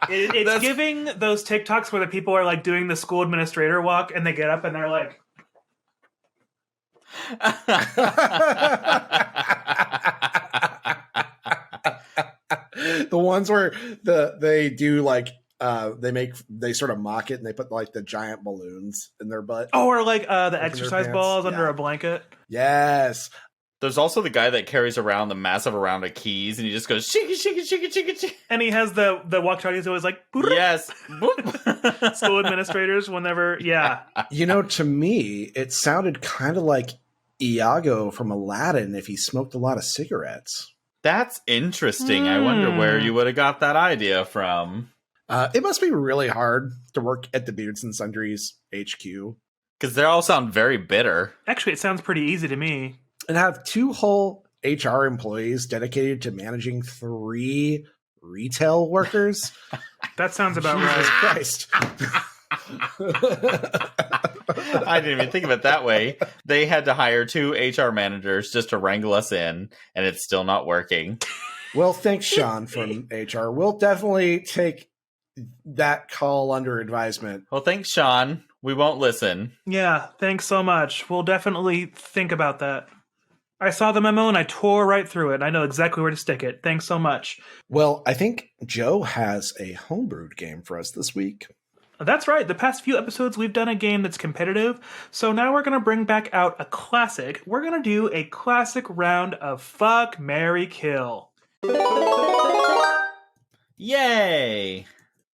It's giving those TikToks where the people are like doing the school administrator walk and they get up and they're like,
The ones where they do like they sort of mock it and they put like the giant balloons in their butt.
oh, or like the
their
exercise
pants.
balls under
Yeah.
a blanket.
Yes.
There's also the guy that carries around the massive round of keys and he just goes shake it, shake it, shake it, shake it, shake it.
And he has the walkie-talkie is always like,
Yes. Boop.
school administrators whenever, yeah.
To me, it sounded kind of like Iago from Aladdin if he smoked a lot of cigarettes.
That's interesting. I wonder where you would have got that idea from.
It must be really hard to work at the Beards and Sundries HQ
Because they all sound very bitter.
Actually, it sounds pretty easy to me.
and have 2 whole HR employees dedicated to managing 3 retail workers.
That sounds about
Jesus
right.
Christ.
I didn't even think of it that way. They had to hire 2 HR managers just to wrangle us in, and it's still not working.
Well, thanks, Sean from HR. We'll definitely take that call under advisement.
Well, thanks, Sean. We won't listen.
Yeah, thanks so much. We'll definitely think about that. I saw the memo and I tore right through it. I know exactly where to stick it. Thanks so much.
Well, I think Joe has a homebrewed game for us this week.
That's right. The past few episodes, we've done a game that's competitive. So now we're going to bring back out a classic. We're going to do a classic round of Fuck, Marry, Kill.
Yay!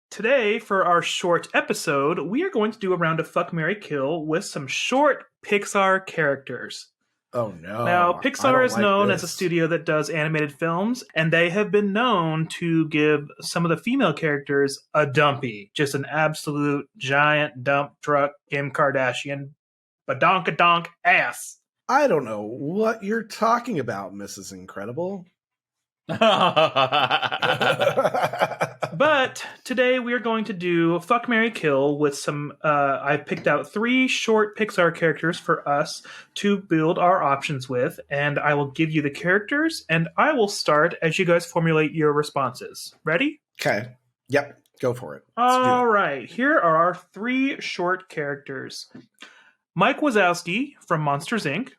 Today, for our short episode, we are going to do a round of Fuck, Marry, Kill with some short Pixar characters.
Oh, no.
Now,
I
Pixar
don't
is
like
known
this.
as a studio that does animated films, and they have been known to give some of the female characters a dumpy. Just an absolute giant dump truck Kim Kardashian badonka-donk ass.
I don't know what you're talking about, Mrs. Incredible.
But today we are going to do Fuck, Marry, Kill with some, I picked out 3 short Pixar characters for us to build our options with, and I will give you the characters, and I will start as you guys formulate your responses. Ready?
Okay. Yep. Go for it. Let's do it.
All right. Here are our 3 short characters. Mike Wazowski from Monsters, Inc.,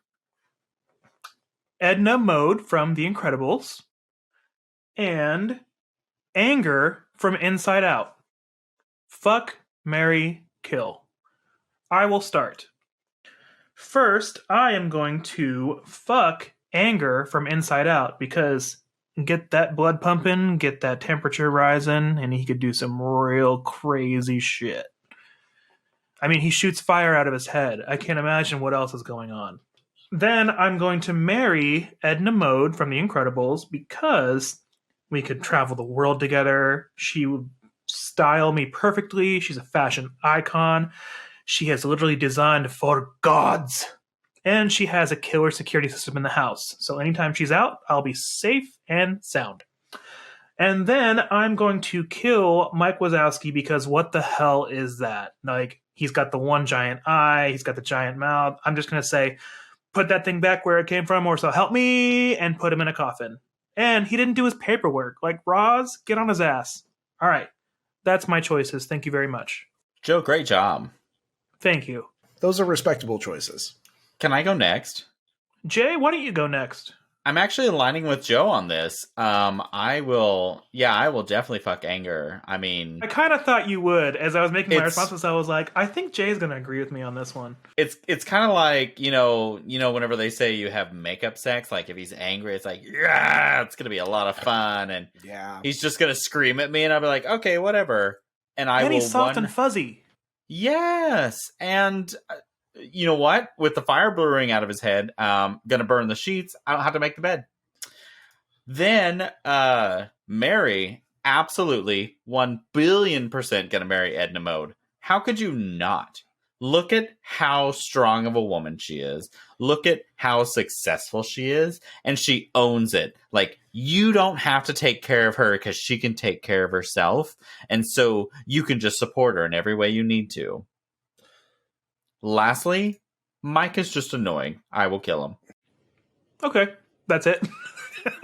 Edna Mode from The Incredibles, and Anger from Inside Out. Fuck, marry, kill. I will start. First, I am going to fuck Anger from Inside Out because get that blood pumping, get that temperature rising, and he could do some real crazy shit. I mean, he shoots fire out of his head. I can't imagine what else is going on. Then I'm going to marry Edna Mode from The Incredibles because we could travel the world together. She would style me perfectly. She's a fashion icon. She has literally designed for gods. And she has a killer security system in the house. So anytime she's out, I'll be safe and sound. And then I'm going to kill Mike Wazowski because what the hell is that? Like, he's got the one giant eye, he's got the giant mouth. I'm just going to say, put that thing back where it came from, or so help me, and put him in a coffin. And he didn't do his paperwork. Like, Roz, get on his ass. All right. That's my choices. Thank you very much.
Joe, great job.
Thank you.
Those are respectable choices.
Can I go next?
Jay, why don't you go next?
I'm actually aligning with Joe on this. I will definitely fuck Anger. I mean,
I kind of thought you would. As I was making my
It's-
responses, I was like, I think Jay's going to agree with me on this one.
it's kind of like, whenever they say you have makeup sex, like if he's angry, it's like, yeah, it's going to be a lot of fun. And
Yeah.
he's just going to scream at me and I'll be like, okay, whatever. And I
And
will
he's soft and fuzzy.
Yes. And you know what? With the fire brewing out of his head, gonna burn the sheets. I don't have to make the bed. Then Mary, absolutely 1,000,000,000% gonna marry Edna Mode. How could you not? Look at how strong of a woman she is. Look at how successful she is. And she owns it. Like, you don't have to take care of her because she can take care of herself. And so you can just support her in every way you need to. Lastly, Mike is just annoying. I will kill him.
Okay. That's it.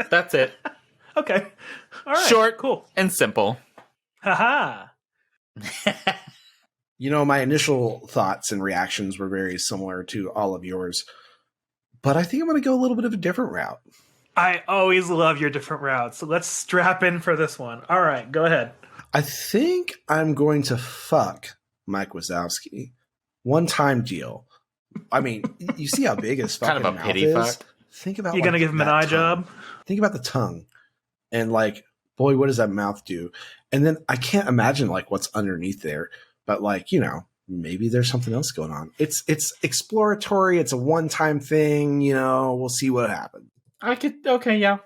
That's it.
Okay. All right.
Short.
Cool.
And simple.
Haha.
My initial thoughts and reactions were very similar to all of yours. But I think I'm going to go a little bit of a different route.
I always love your different routes. So let's strap in for this one. All right. Go ahead.
I think I'm going to fuck Mike Wazowski. One-time deal. I mean, you see how big his fucking
Kind of a
mouth
pity
is?
fuck.
Think about
You going to give him an
that
eye
tongue.
job?
Think about the tongue. And boy, what does that mouth do? And then I can't imagine what's underneath there. But maybe there's something else going on. It's exploratory. It's a one-time thing. We'll see what happens.
Okay, yeah.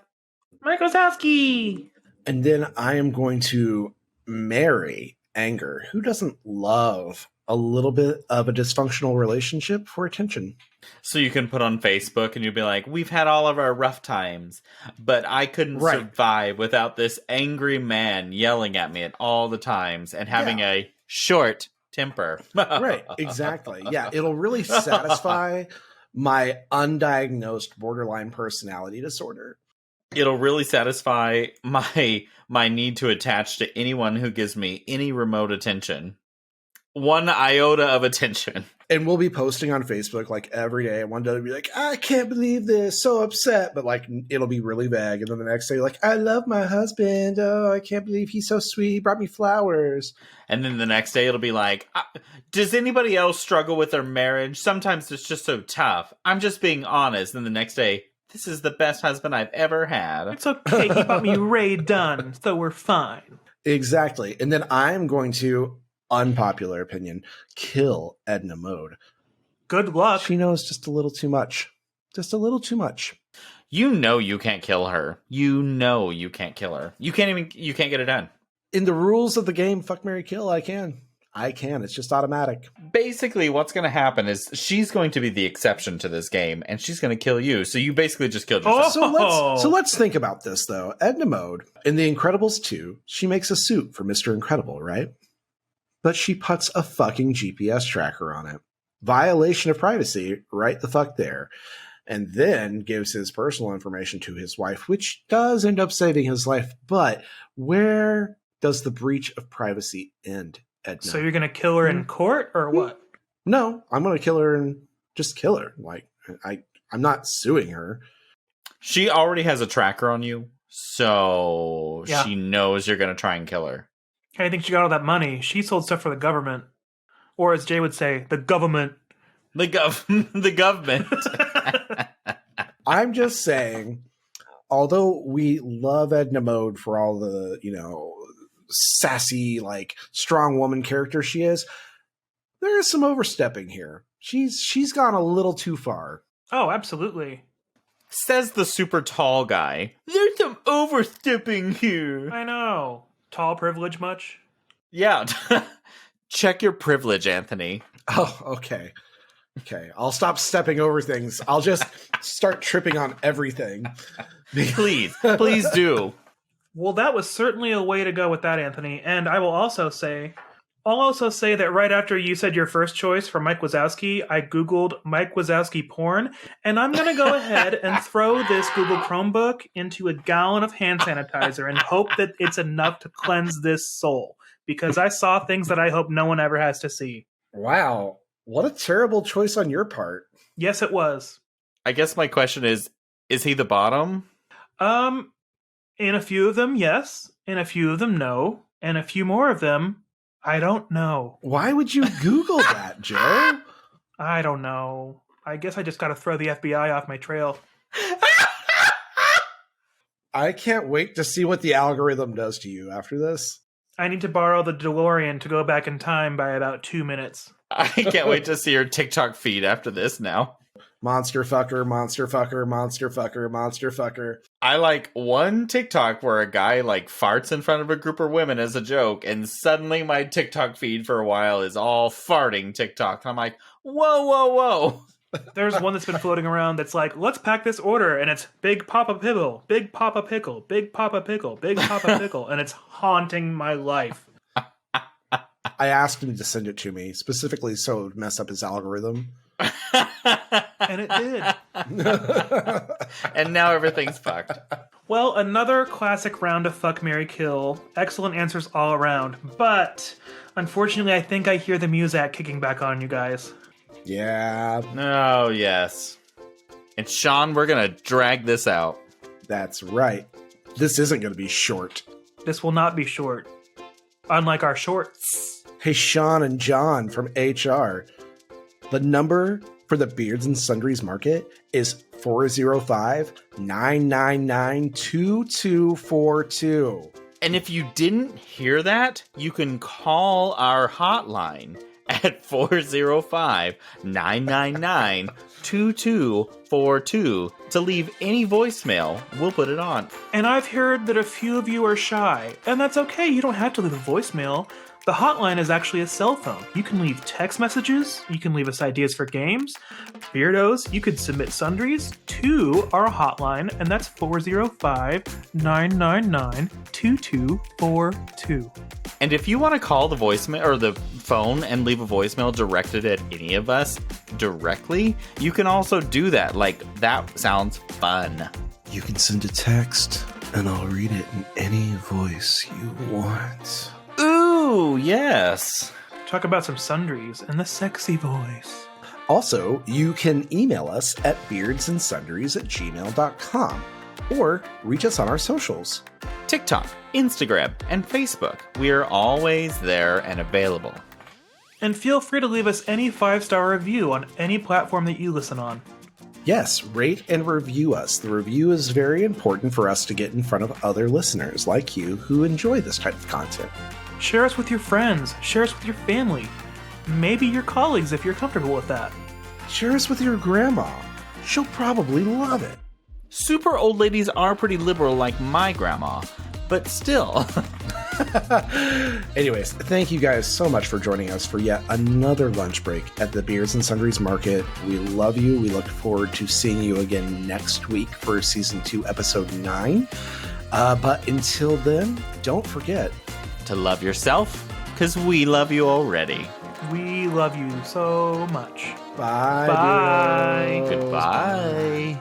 Mike Wazowski.
And then I am going to marry Anger. Who doesn't love a little bit of a dysfunctional relationship for attention?
So you can put on Facebook and you'll be like, we've had all of our rough times, but I couldn't
Right.
survive without this angry man yelling at me at all the times and having a short temper.
Right, exactly. Yeah, it'll really satisfy my undiagnosed borderline personality disorder.
It'll really satisfy my need to attach to anyone who gives me any remote attention. One iota of attention.
And we'll be posting on Facebook every day. One day it'll be like, I can't believe this, so upset. But it'll be really vague. And then the next day, I love my husband. Oh, I can't believe he's so sweet. He brought me flowers.
And then the next day it'll be like, does anybody else struggle with their marriage? Sometimes it's just so tough. I'm just being honest. And the next day, this is the best husband I've ever had.
It's okay. He bought me Ray Dunn, so we're fine.
Exactly. And then I'm going to, unpopular opinion, kill Edna Mode.
Good luck.
She knows just a little too much. Just a little too much.
You know you can't kill her. You know you can't kill her. You can't get it done.
In the rules of the game, fuck, marry, kill, I can. It's just automatic.
Basically, what's going to happen is she's going to be the exception to this game, and she's going to kill you. So you basically just killed yourself.
So let's think about this, though. Edna Mode, in The Incredibles 2, she makes a suit for Mr. Incredible, right? But she puts a fucking GPS tracker on it. Violation of privacy, right the fuck there. And then gives his personal information to his wife, which does end up saving his life. But where does the breach of privacy end, Edna?
So you're going to kill her in court or what?
No, I'm going to kill her and just kill her. I'm not suing her.
She already has a tracker on you, so
Yeah.
she knows you're going to try and kill her.
I think she got all that money. She sold stuff for the government. Or as Jay would say, the government.
The government.
I'm just saying, although we love Edna Mode for all the, sassy, strong woman character she is, there is some overstepping here. She's gone a little too far.
Oh, absolutely.
Says the super tall guy. There's some overstepping here.
I know. Tall privilege much?
Yeah. Check your privilege, Anthony.
Oh, okay. Okay. I'll stop stepping over things. I'll just start tripping on everything.
Please do.
Well, that was certainly a way to go with that, Anthony. And I'll also say that right after you said your first choice for Mike Wazowski, I Googled Mike Wazowski porn, and I'm going to go ahead and throw this Google Chromebook into a gallon of hand sanitizer and hope that it's enough to cleanse this soul, because I saw things that I hope no one ever has to see.
Wow. What a terrible choice on your part.
Yes, it was.
I guess my question is he the bottom?
In a few of them, yes. In a few of them, no. And a few more of them, I don't know.
Why would you Google that, Joe?
I don't know. I guess I just got to throw the FBI off my trail.
I can't wait to see what the algorithm does to you after this.
I need to borrow the DeLorean to go back in time by about 2 minutes.
I can't wait to see your TikTok feed after this now.
Monster fucker, monster fucker, monster fucker, monster fucker.
I like one TikTok where a guy like farts in front of a group of women as a joke, and suddenly my TikTok feed for a while is all farting TikTok. I'm like, whoa, whoa, whoa.
There's one that's been floating around that's like, let's pack this order, and it's Big Papa Pickle, Big Papa Pickle, Big Papa Pickle, Big Papa Pickle, and it's haunting my life.
I asked him to send it to me, specifically so it would mess up his algorithm.
And it did.
And now everything's fucked.
Well, another classic round of Fuck, Marry, Kill. Excellent answers all around. But, unfortunately, I think I hear the Muzak kicking back on you guys.
Yeah,
Oh, yes. And Sean, we're going to drag this out.
that's right. This isn't going to be short.
This will not be short. Unlike our shorts.
Hey, Sean and John from HR. The number for the Beards and Sundries Market is 405-999-2242.
And if you didn't hear that, you can call our hotline at 405-999-2242 to leave any voicemail. We'll put it on.
And I've heard that a few of you are shy, and that's okay, you don't have to leave a voicemail. The hotline is actually a cell phone. You can leave text messages, you can leave us ideas for games. Beardos, you could submit sundries to our hotline, and that's 405-999-2242.
And if you want to call the voicemail or the phone and leave a voicemail directed at any of us directly, you can also do that. Like, that sounds fun.
You can send a text, and I'll read it in any voice you want.
Ooh, yes.
Talk about some sundries and the sexy voice.
Also, you can email us at beardsandsundries@gmail.com or reach us on our socials.
TikTok, Instagram, and Facebook. We are always there and available.
And feel free to leave us any 5-star review on any platform that you listen on.
Yes, rate and review us. The review is very important for us to get in front of other listeners like you who enjoy this type of content.
Share us with your friends. Share us with your family. Maybe your colleagues if you're comfortable with that.
Share us with your grandma. She'll probably love it.
Super old ladies are pretty liberal like my grandma, but still.
Anyways, thank you guys so much for joining us for yet another lunch break at the Beards and Sundries Market. We love you. We look forward to seeing you again next week for Season 2, Episode 9. But until then, don't forget
to love yourself, because we love you already.
We love you so much.
Bye.
Bye.
Beardos.
Goodbye.